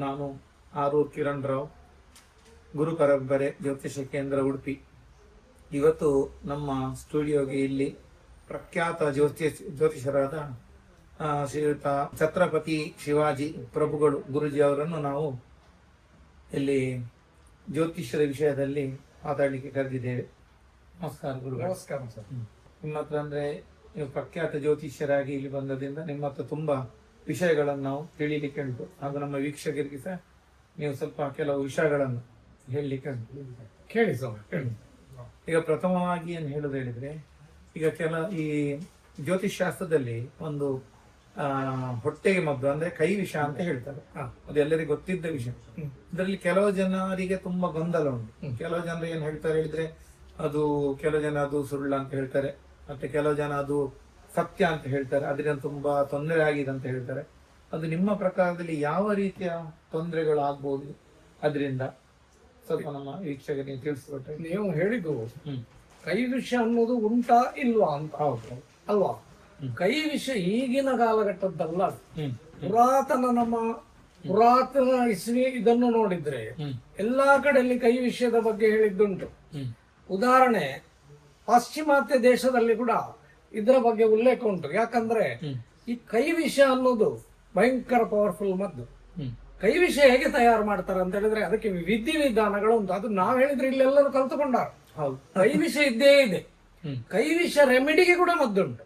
ನಾನು ಆರೂರ್ ಕಿರಣ್ ರಾವ್, ಗುರು ಪರಂಪರೆ ಜ್ಯೋತಿಷ ಕೇಂದ್ರ ಉಡುಪಿ. ಇವತ್ತು ನಮ್ಮ ಸ್ಟುಡಿಯೋಗೆ ಇಲ್ಲಿ ಪ್ರಖ್ಯಾತ ಜ್ಯೋತಿಷರಾದ ಶ್ರೀಯುತ ಛತ್ರಪತಿ ಶಿವಾಜಿ ಪ್ರಭುಗಳು ಗುರುಜಿ ಅವರನ್ನು ನಾವು ಇಲ್ಲಿ ಜ್ಯೋತಿಷ್ಯದ ವಿಷಯದಲ್ಲಿ ಮಾತಾಡಲಿಕ್ಕೆ ಕರೆದಿದ್ದೇವೆ. ನಮಸ್ಕಾರ ಗುರು. ನಮಸ್ಕಾರ ಸರ್. ನಿಮ್ಮ ಹತ್ರ ಅಂದ್ರೆ ನೀವು ಪ್ರಖ್ಯಾತ ಜ್ಯೋತಿಷ್ಯರಾಗಿ ಇಲ್ಲಿ ಬಂದದಿಂದ ನಿಮ್ಮ ಹತ್ರ ತುಂಬಾ ವಿಷಯಗಳನ್ನು ನಾವು ತಿಳಿಲಿಕ್ಕೆ ಉಂಟು. ಹಾಗೂ ನಮ್ಮ ವೀಕ್ಷಕರಿಗೆ ಸಹ ನೀವು ಸ್ವಲ್ಪ ಕೆಲವು ವಿಷಯಗಳನ್ನು ಹೇಳಲಿಕ್ಕೆ ಉಂಟು. ಕೇಳಿ ಸರ್, ಕೇಳಿ. ಈಗ ಪ್ರಥಮವಾಗಿ ಏನು ಹೇಳುದು ಹೇಳಿದ್ರೆ, ಈಗ ಈ ಜ್ಯೋತಿಷ್ ಶಾಸ್ತ್ರದಲ್ಲಿ ಒಂದು ಹೊಟ್ಟೆಗೆ ಮದ್ದು ಅಂದ್ರೆ ಕೈ ವಿಷ ಅಂತ ಹೇಳ್ತಾರೆ. ಅದು ಎಲ್ಲರಿಗೂ ಗೊತ್ತಿದ್ದ ವಿಷಯ. ಇದರಲ್ಲಿ ಕೆಲವು ಜನರಿಗೆ ತುಂಬಾ ಗೊಂದಲ ಉಂಟು. ಕೆಲವು ಜನರು ಏನ್ ಹೇಳ್ತಾರೆ ಹೇಳಿದ್ರೆ, ಅದು ಕೆಲವು ಜನ ಅದು ಸುಳ್ಳು ಅಂತ ಹೇಳ್ತಾರೆ, ಮತ್ತೆ ಕೆಲವು ಜನ ಅದು ಸತ್ಯ ಅಂತ ಹೇಳ್ತಾರೆ, ಅದರಿಂದ ತುಂಬಾ ತೊಂದರೆ ಆಗಿದೆ ಅಂತ ಹೇಳ್ತಾರೆ. ಅದು ನಿಮ್ಮ ಪ್ರಕಾರದಲ್ಲಿ ಯಾವ ರೀತಿಯ ತೊಂದರೆಗಳು ಆಗ್ಬಹುದು ಅದರಿಂದ ಸ್ವಲ್ಪ ನಮ್ಮ ವೀಕ್ಷಕರಿಗೆ ತಿಳಿಸ್ಕೊಟ್ರೆ. ನೀವು ಹೇಳಿದ್ದು ಕೈ ವಿಷ ಅನ್ನೋದು ಉಂಟಾ ಇಲ್ವಾ ಅಂತ. ಹೌದು ಅಲ್ವಾ? ಕೈ ವಿಷ ಈಗಿನ ಕಾಲಘಟ್ಟದ್ದಲ್ಲ. ಪುರಾತನ ಇಸ್ವಿ ಇದನ್ನು ನೋಡಿದ್ರೆ ಎಲ್ಲಾ ಕಡೆಯಲ್ಲಿ ಕೈ ವಿಷಯದ ಬಗ್ಗೆ ಹೇಳಿದ್ದುಂಟು. ಉದಾಹರಣೆ, ಪಾಶ್ಚಿಮಾತ್ಯ ದೇಶದಲ್ಲಿ ಕೂಡ ಇದರ ಬಗ್ಗೆ ಉಲ್ಲೇಖ ಉಂಟು. ಯಾಕಂದ್ರೆ ಈ ಕೈ ವಿಷ ಅನ್ನೋದು ಭಯಂಕರ ಪವರ್ಫುಲ್ ಮದ್ದು. ಕೈ ವಿಷ ಹೇಗೆ ತಯಾರು ಮಾಡ್ತಾರೆ ಅಂತ ಹೇಳಿದ್ರೆ ಅದಕ್ಕೆ ವಿಧಿವಿಧಾನಗಳು ಉಂಟು. ಅದು ನಾವ್ ಹೇಳಿದ್ರೆ ಇಲ್ಲೆಲ್ಲರೂ ಕಲ್ತುಕೊಂಡಾರ. ಕೈ ವಿಷ ಇದ್ದೇ ಇದೆ. ಕೈ ವಿಷ ರೆಮಿಡಿಗೆ ಕೂಡ ಮದ್ದುಂಟು.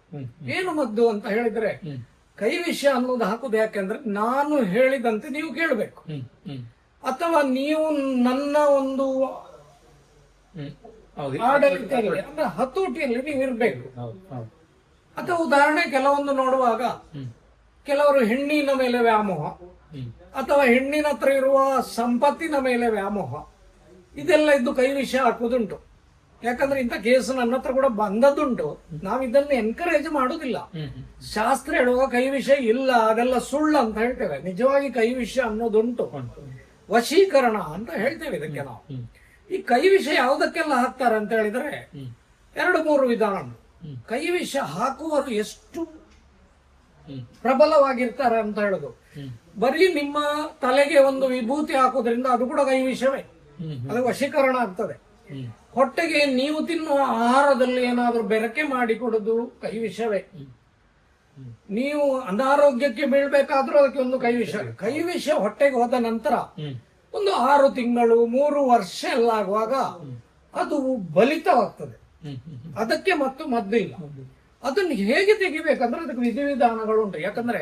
ಏನು ಮದ್ದು ಅಂತ ಹೇಳಿದ್ರೆ, ಕೈ ವಿಷ ಅನ್ನೋದು ಹಾಕುದು ಯಾಕೆಂದ್ರೆ ನಾನು ಹೇಳಿದಂತೆ ನೀವು ಕೇಳಬೇಕು, ಅಥವಾ ನೀವು ನನ್ನ ಒಂದು ಆಡಳಿತದಲ್ಲಿ ಅಂದ್ರೆ ಹತೋಟಿಯಲ್ಲಿ ನೀವು ಇರ್ಬೇಕು. ಅಥವಾ ಉದಾಹರಣೆ, ಕೆಲವೊಂದು ನೋಡುವಾಗ ಕೆಲವರು ಹೆಣ್ಣಿನ ಮೇಲೆ ವ್ಯಾಮೋಹ, ಅಥವಾ ಹೆಣ್ಣಿನ ಹತ್ರ ಇರುವ ಸಂಪತ್ತಿನ ಮೇಲೆ ವ್ಯಾಮೋಹ, ಇದೆಲ್ಲ ಇದ್ದು ಕೈ ವಿಷ ಹಾಕುವುದುಂಟು. ಯಾಕಂದ್ರೆ ಇಂಥ ಕೇಸು ನನ್ನ ಹತ್ರ ಕೂಡ ಬಂದದ್ದುಂಟು. ನಾವು ಇದನ್ನು ಎನ್ಕರೇಜ್ ಮಾಡುದಿಲ್ಲ. ಶಾಸ್ತ್ರ ಹೇಳುವಾಗ ಕೈ ವಿಷ ಇಲ್ಲ, ಅದೆಲ್ಲ ಸುಳ್ಳು ಅಂತ ಹೇಳ್ತೇವೆ. ನಿಜವಾಗಿ ಕೈ ವಿಷ ಅನ್ನೋದುಂಟು. ವಶೀಕರಣ ಅಂತ ಹೇಳ್ತೇವೆ ಇದಕ್ಕೆ ನಾವು. ಈ ಕೈ ವಿಷ ಯಾವುದಕ್ಕೆಲ್ಲ ಹಾಕ್ತಾರೆ ಅಂತ ಹೇಳಿದ್ರೆ 2-3 ವಿಧಾನ. ಕೈ ವಿಷ ಹಾಕುವವರು ಎಷ್ಟು ಪ್ರಬಲವಾಗಿರ್ತಾರೆ ಅಂತ ಹೇಳುದು, ಬರೀ ನಿಮ್ಮ ತಲೆಗೆ ಒಂದು ವಿಭೂತಿ ಹಾಕೋದ್ರಿಂದ ಅದು ಕೂಡ ಕೈ ವಿಷವೇ. ಅದು ವಶೀಕರಣ ಆಗ್ತದೆ. ಹೊಟ್ಟೆಗೆ ನೀವು ತಿನ್ನುವ ಆಹಾರದಲ್ಲಿ ಏನಾದ್ರೂ ಬೆರಕೆ ಮಾಡಿಕೊಡುದು ಕೈ ವಿಷವೇ. ನೀವು ಅನಾರೋಗ್ಯಕ್ಕೆ ಬೀಳ್ಬೇಕಾದ್ರೂ ಅದಕ್ಕೆ ಒಂದು ಕೈ ವಿಷ. ಕೈ ವಿಷ ಹೊಟ್ಟೆಗೆ ಹೋದ ನಂತರ ಒಂದು 6 ತಿಂಗಳು 3 ವರ್ಷ ಎಲ್ಲ ಆಗುವಾಗ ಅದು ಬಲಿತವಾಗ್ತದೆ. ಅದಕ್ಕೆ ಮತ್ತು ಮದ್ದು ಇಲ್ಲ. ಅದನ್ನು ಹೇಗೆ ತೆಗಿಬೇಕಂದ್ರೆ ಅದಕ್ಕೆ ವಿಧಿವಿಧಾನಗಳು ಉಂಟು. ಯಾಕಂದ್ರೆ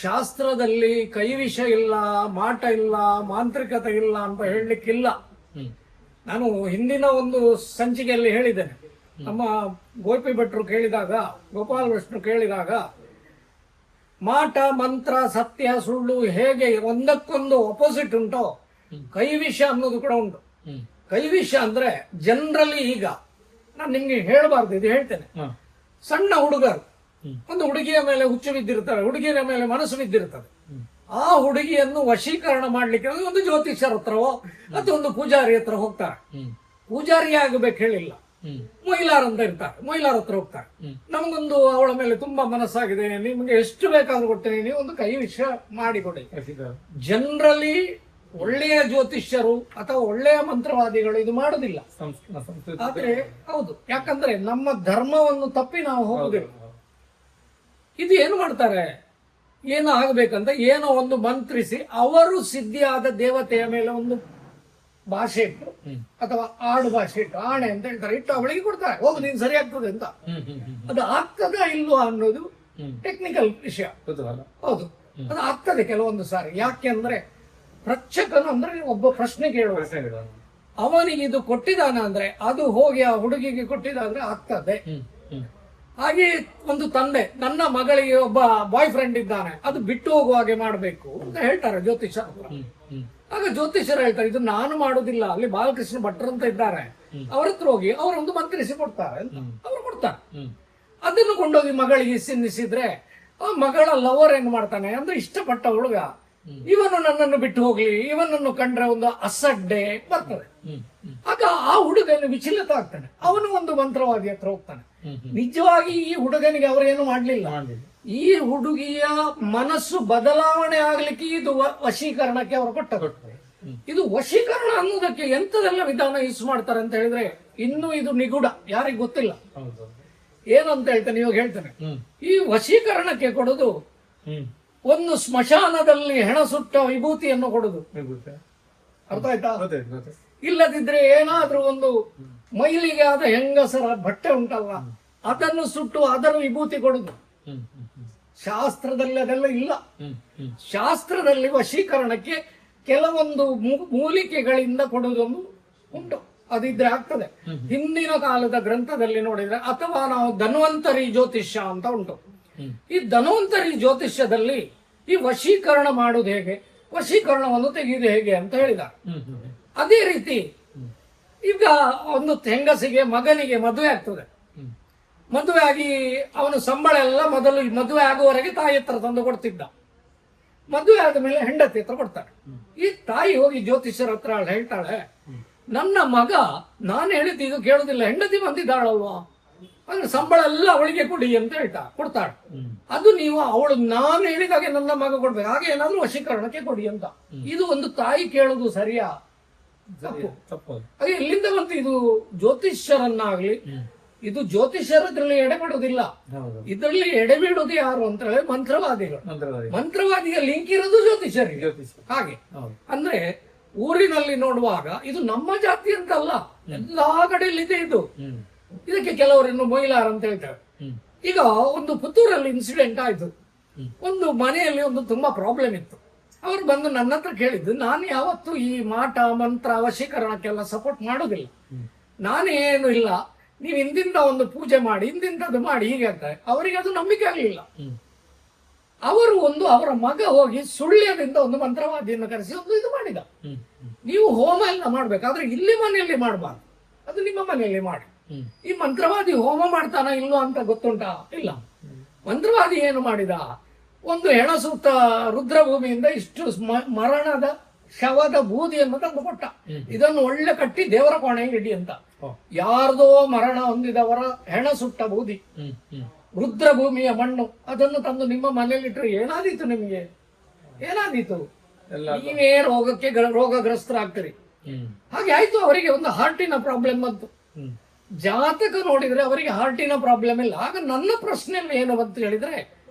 ಶಾಸ್ತ್ರದಲ್ಲಿ ಕೈ ವಿಷ ಇಲ್ಲ, ಮಾಟ ಇಲ್ಲ, ಮಾಂತ್ರಿಕತೆ ಇಲ್ಲ ಅಂತ ಹೇಳಲಿಕ್ಕಿಲ್ಲ. ನಾನು ಹಿಂದಿನ ಒಂದು ಸಂಚಿಕೆಯಲ್ಲಿ ಹೇಳಿದ್ದೇನೆ. ನಮ್ಮ ಗೋಪಿ ಭಟ್ರು ಕೇಳಿದಾಗ, ಗೋಪಾಲ ವಿಷ್ಣು ಕೇಳಿದಾಗ, ಮಾಟ ಮಂತ್ರ ಸತ್ಯ ಸುಳ್ಳು ಹೇಗೆ ಒಂದಕ್ಕೊಂದು ಅಪೋಸಿಟ್ ಉಂಟೋ, ಕೈ ವಿಷ ಅನ್ನೋದು ಕೂಡ ಉಂಟು. ಕೈ ವಿಷ ಅಂದ್ರೆ ಜನರಲಿ, ಈಗ ನಾನು ನಿಮ್ಗೆ ಹೇಳಬಾರ್ದು, ಇದು ಹೇಳ್ತೇನೆ. ಸಣ್ಣ ಹುಡುಗರು ಒಂದು ಹುಡುಗಿಯ ಮೇಲೆ ಹುಚ್ಚು ಬಿದ್ದಿರ್ತಾರೆ, ಹುಡುಗಿಯ ಮೇಲೆ ಮನಸ್ಸು ಬಿದ್ದಿರ್ತದೆ. ಆ ಹುಡುಗಿಯನ್ನು ವಶೀಕರಣ ಮಾಡ್ಲಿಕ್ಕೆ ಒಂದು ಜ್ಯೋತಿಷರ ಹತ್ರವೋ ಅಥವಾ ಒಂದು ಪೂಜಾರಿ ಹತ್ರ ಹೋಗ್ತಾರೆ. ಪೂಜಾರಿ ಆಗಬೇಕು ಹೇಳಿಲ್ಲ, ಮೊಯ್ಲಾರ್ ಅಂತ ಇರ್ತಾರೆ, ಮೊಯ್ಲಾರ್ ಹತ್ರ ಹೋಗ್ತಾರೆ. ನಮಗೊಂದು ಅವಳ ಮೇಲೆ ತುಂಬಾ ಮನಸ್ಸಾಗಿದೆ, ನಿಮ್ಗೆ ಎಷ್ಟು ಬೇಕಾದ್ರೂ ಕೊಡ್ತೇನೆ, ನೀವು ಒಂದು ಕೈ ವಿಷ ಮಾಡಿಕೊಡಿ. ಜನರಲಿ ಒಳ್ಳೆಯ ಜ್ಯೋತಿಷ್ಯರು ಅಥವಾ ಒಳ್ಳೆಯ ಮಂತ್ರವಾದಿಗಳು ಇದು ಮಾಡುದಿಲ್ಲ. ಆದ್ರೆ ಹೌದು, ಯಾಕಂದ್ರೆ ನಮ್ಮ ಧರ್ಮವನ್ನು ತಪ್ಪಿ ನಾವು ಹೋಗುದಿಲ್ಲ. ಇದು ಏನು ಮಾಡ್ತಾರೆ, ಏನೋ ಆಗಬೇಕಂತ ಏನೋ ಒಂದು ಮಂತ್ರಿಸಿ ಅವರು ಸಿದ್ಧಿಯಾದ ದೇವತೆಯ ಮೇಲೆ ಒಂದು ಭಾಷೆ ಇಟ್ಟು ಅಥವಾ ಆಡು ಭಾಷೆ ಇಟ್ಟು, ಆಣೆ ಅಂತ ಹೇಳ್ತಾರೆ, ಇಟ್ಟು ಅವಳಿಗೆ ಕೊಡ್ತಾರೆ, ಹೋಗು ನೀನು ಸರಿ ಆಗ್ತದೆ ಅಂತ. ಅದು ಆಗ್ತದಾ ಇಲ್ವಾ ಅನ್ನೋದು ಟೆಕ್ನಿಕಲ್ ವಿಷಯ. ಹೌದು, ಅದು ಆಗ್ತದೆ ಕೆಲವೊಂದು ಸಾರಿ. ಯಾಕೆಂದ್ರೆ ಪ್ರಚಕನು ಅಂದ್ರೆ ಒಬ್ಬ ಪ್ರಶ್ನೆ ಕೇಳುವ, ಅವನಿಗೆ ಇದು ಕೊಟ್ಟಿದಾನ ಅಂದ್ರೆ ಅದು ಹೋಗಿ ಆ ಹುಡುಗಿಗೆ ಕೊಟ್ಟಿದಾದ್ರೆ ಆಗ್ತದೆ. ಹಾಗೆ ಒಂದು ತಂದೆ, ನನ್ನ ಮಗಳಿಗೆ ಒಬ್ಬ ಬಾಯ್ ಫ್ರೆಂಡ್ ಇದ್ದಾನೆ, ಅದು ಬಿಟ್ಟು ಹೋಗುವ ಹಾಗೆ ಮಾಡಬೇಕು ಅಂತ ಹೇಳ್ತಾರೆ ಜ್ಯೋತಿಷ. ಆಗ ಜ್ಯೋತಿಷರು ಹೇಳ್ತಾರೆ, ಇದು ನಾನು ಮಾಡುದಿಲ್ಲ, ಅಲ್ಲಿ ಬಾಲಕೃಷ್ಣ ಭಟ್ರು ಅಂತ ಇದ್ದಾರೆ, ಅವ್ರ ಹತ್ರ ಹೋಗಿ ಅವರೊಂದು ಮಂತ್ರಿಸಿ ಕೊಡ್ತಾರೆ ಅಂತ ಅವ್ರು ಕೊಡ್ತಾರೆ. ಅದನ್ನು ಕೊಂಡೋಗಿ ಮಗಳಿಗೆ ಸಿನ್ನಿಸಿದ್ರೆ ಆ ಮಗಳ ಲವರ್ ಏನ್ ಮಾಡ್ತಾನೆ ಅಂದ್ರೆ, ಇಷ್ಟಪಟ್ಟ ಹುಡುಗ ಇವನು ನನ್ನನ್ನು ಬಿಟ್ಟು ಹೋಗ್ಲಿ, ಇವನನ್ನು ಕಂಡ್ರೆ ಒಂದು ಅಸಡ್ಡೆ ಬರ್ತದೆ. ಆಗ ಆ ಹುಡುಗನು ವಿಚಲಿತ ಆಗ್ತಾನೆ, ಅವನು ಒಂದು ಮಂತ್ರವಾದಿ ಹತ್ರ ಹೋಗ್ತಾನೆ. ನಿಜವಾಗಿ ಈ ಹುಡುಗನಿಗೆ ಅವರೇನು ಮಾಡ್ಲಿಲ್ಲ, ಈ ಹುಡುಗಿಯ ಮನಸ್ಸು ಬದಲಾವಣೆ ಆಗ್ಲಿಕ್ಕೆ ಇದು ವಶೀಕರಣಕ್ಕೆ ಅವರು ಕೊಟ್ಟರು. ಇದು ವಶೀಕರಣ ಅನ್ನೋದಕ್ಕೆ ಎಂತದೆಲ್ಲ ವಿಧಾನ ಯೂಸ್ ಮಾಡ್ತಾರೆ ಅಂತ ಹೇಳಿದ್ರೆ ಇನ್ನು ಇದು ನಿಗೂಢ, ಯಾರಿಗೂ ಗೊತ್ತಿಲ್ಲ. ಏನಂತ ಹೇಳ್ತೇನೆ, ಇವಾಗ ಹೇಳ್ತೇನೆ. ಈ ವಶೀಕರಣಕ್ಕೆ ಕೊಡುದು ಒಂದು ಸ್ಮಶಾನದಲ್ಲಿ ಹೆಣ ಸುಟ್ಟ ವಿಭೂತಿಯನ್ನು ಕೊಡುದು, ಅರ್ಥ ಆಯ್ತಾ? ಇಲ್ಲದಿದ್ರೆ ಏನಾದ್ರೂ ಒಂದು ಮೈಲಿಗೆ ಆದ ಹೆಂಗಸರ ಬಟ್ಟೆ ಉಂಟಲ್ಲ, ಅದನ್ನು ಸುಟ್ಟು ಅದರ ವಿಭೂತಿ ಕೊಡುದು. ಶಾಸ್ತ್ರದಲ್ಲಿ ಅದೆಲ್ಲ ಇಲ್ಲ. ಶಾಸ್ತ್ರದಲ್ಲಿ ವಶೀಕರಣಕ್ಕೆ ಕೆಲವೊಂದು ಮೂಲಿಕೆಗಳಿಂದ ಕೊಡುವುದೊಂದು ಉಂಟು, ಅದಿದ್ರೆ ಆಗ್ತದೆ. ಹಿಂದಿನ ಕಾಲದ ಗ್ರಂಥದಲ್ಲಿ ನೋಡಿದ್ರೆ, ಅಥವಾ ನಾವು ಧನ್ವಂತರಿ ಜ್ಯೋತಿಷ್ಯ ಅಂತ ಉಂಟು. ಈ ಧನ್ವಂತರಿ ಜ್ಯೋತಿಷ್ಯದಲ್ಲಿ ಈ ವಶೀಕರಣ ಮಾಡುವುದು ಹೇಗೆ, ವಶೀಕರಣವನ್ನು ತೆಗೆಯುವುದು ಹೇಗೆ ಅಂತ ಹೇಳಿದ. ಅದೇ ರೀತಿ ಈಗ ಒಂದು ಹೆಂಗಸಿಗೆ ಮಗನಿಗೆ ಮದುವೆ ಆಗ್ತದೆ. ಮದುವೆ ಆಗಿ ಅವನು ಸಂಬಳ ಎಲ್ಲ ಮೊದಲು ಮದುವೆ ಆಗುವವರೆಗೆ ತಾಯಿ ಹತ್ರ ತಂದು ಕೊಡ್ತಿದ್ದ. ಮದುವೆ ಆದ ಮೇಲೆ ಹೆಂಡತಿ ಹತ್ರ ಕೊಡ್ತಾಳೆ. ಈ ತಾಯಿ ಹೋಗಿ ಜ್ಯೋತಿಷ್ಯರ ಹತ್ರ ಹೇಳ್ತಾಳೆ, ನನ್ನ ಮಗ ನಾನು ಹೇಳಿದ್ದು ಇದು ಕೇಳುದಿಲ್ಲ, ಹೆಂಡತಿ ಬಂದಿದ್ದಾಳಲ್ವಾ, ಅಂದ್ರೆ ಸಂಬಳ ಎಲ್ಲ ಅವಳಿಗೆ ಕೊಡಿ ಅಂತ ಕೊಡ್ತಾಳೆ. ಅದು ನೀವು ಅವಳು ನಾನು ಹೇಳಿದಾಗೆ ನನ್ನ ಮಗ ಕೊಡ್ಬೇಕು, ಹಾಗೆ ಏನಾದ್ರೂ ವಶೀಕರಣಕ್ಕೆ ಕೊಡಿ ಅಂತ. ಇದು ಒಂದು ತಾಯಿ ಕೇಳುದು ಸರಿಯಾ? ತಪ್ಪು. ಹಾಗೆ ಎಲ್ಲಿಂದ ಬಂತು ಇದು? ಜ್ಯೋತಿಷ್ಯರನ್ನಾಗ್ಲಿ, ಇದು ಜ್ಯೋತಿಷ್ಯರದ್ರಲ್ಲಿ ಎಡೆಬಿಡುವುದಿಲ್ಲ. ಇದರಲ್ಲಿ ಎಡೆಬಿಡುವುದು ಯಾರು ಅಂತ ಹೇಳಿ ಮಂತ್ರವಾದಿಗಳು. ಮಂತ್ರವಾದಿಗೆ ಲಿಂಕ್ ಇರೋದು ಜ್ಯೋತಿಷ್ಯರಿಗೆ. ಹಾಗೆ ಅಂದ್ರೆ ಊರಿನಲ್ಲಿ ನೋಡುವಾಗ ಇದು ನಮ್ಮ ಜಾತಿ ಅಂತಲ್ಲ, ಎಲ್ಲಾ ಕಡೆಯಲ್ಲಿದೆ ಇದು. ಇದಕ್ಕೆ ಕೆಲವರನ್ನು ಮೊಯ್ಲಾರ್ ಅಂತ ಹೇಳ್ತಾರೆ. ಈಗ ಒಂದು ಪುತ್ತೂರಲ್ಲಿ ಇನ್ಸಿಡೆಂಟ್ ಆಯ್ತು. ಒಂದು ಮನೆಯಲ್ಲಿ ಒಂದು ತುಂಬಾ ಪ್ರಾಬ್ಲಮ್ ಇತ್ತು. ಅವರು ಬಂದು ನನ್ನ ಹತ್ರ ಕೇಳಿದ್ದು, ನಾನು ಯಾವತ್ತು ಈ ಮಾಟ ಮಂತ್ರ ವಶೀಕರಣಕ್ಕೆಲ್ಲ ಸಪೋರ್ಟ್ ಮಾಡೋದಿಲ್ಲ, ನಾನೇನು ಇಲ್ಲ, ನೀವು ಇಂದಿಂದ ಒಂದು ಪೂಜೆ ಮಾಡಿ ಇಂದಿಂದದು ಮಾಡಿ ಹೀಗೆ ಆಗ್ತಾರೆ. ಅವರಿಗೆ ಅದು ನಂಬಿಕೆ ಆಗಲಿಲ್ಲ. ಅವರು ಅವರ ಮಗ ಹೋಗಿ ಸುಳ್ಯದಿಂದ ಒಂದು ಮಂತ್ರವಾದಿಯನ್ನು ಕರೆಸಿ ಒಂದು ಇದು ಮಾಡಿದ. ನೀವು ಹೋಮ ಎಲ್ಲ ಮಾಡ್ಬೇಕಾದ್ರೆ ಇಲ್ಲಿ ಮನೆಯಲ್ಲಿ ಮಾಡಬಾರ್ದು, ಅದು ನಿಮ್ಮ ಮನೆಯಲ್ಲಿ ಮಾಡಿ. ಈ ಮಂತ್ರವಾದಿ ಹೋಮ ಮಾಡ್ತಾನ ಇಲ್ಲೋ ಅಂತ ಗೊತ್ತುಂಟಾ? ಇಲ್ಲ. ಮಂತ್ರವಾದಿ ಏನು ಮಾಡಿದ, ಒಂದು ಹೆಣಸುತ್ತ ರುದ್ರಭೂಮಿಯಿಂದ ಇಷ್ಟು ಮರಣದ ಶವದ ಬೂದಿಯನ್ನು ತಂದು ಕೊಟ್ಟ. ಇದನ್ನು ಒಳ್ಳೆ ಕಟ್ಟಿ ದೇವರ ಕೋಣೆಗೆ ಇಡಿ ಅಂತ. ಯಾರ್ದೋ ಮರಣ ಹೊಂದಿದವರ ಹೆಣ ಸುಟ್ಟ ಬೂದಿ, ರುದ್ರಭೂಮಿಯ ಮಣ್ಣು, ಅದನ್ನು ತಂದು ನಿಮ್ಮ ಮನೆಯಲ್ಲಿಟ್ಟರೆ ಏನಾದೀತು? ನಿಮಗೆ ಏನಾದೀತು? ನೀವೇ ರೋಗಗ್ರಸ್ತರಾಗ್ತೀರಿ. ಹಾಗೆ ಆಯ್ತು. ಅವರಿಗೆ ಒಂದು ಹಾರ್ಟಿನ ಪ್ರಾಬ್ಲಮ್ ಬಂತು. ಜಾತಕ ನೋಡಿದ್ರೆ ಅವರಿಗೆ ಹಾರ್ಟಿನ ಪ್ರಾಬ್ಲಮ್ ಇಲ್ಲ. ಆಗ ನನ್ನ ಪ್ರಶ್ನೆ ಏನು ಬಂತು ಹೇಳಿದ್ರೆ,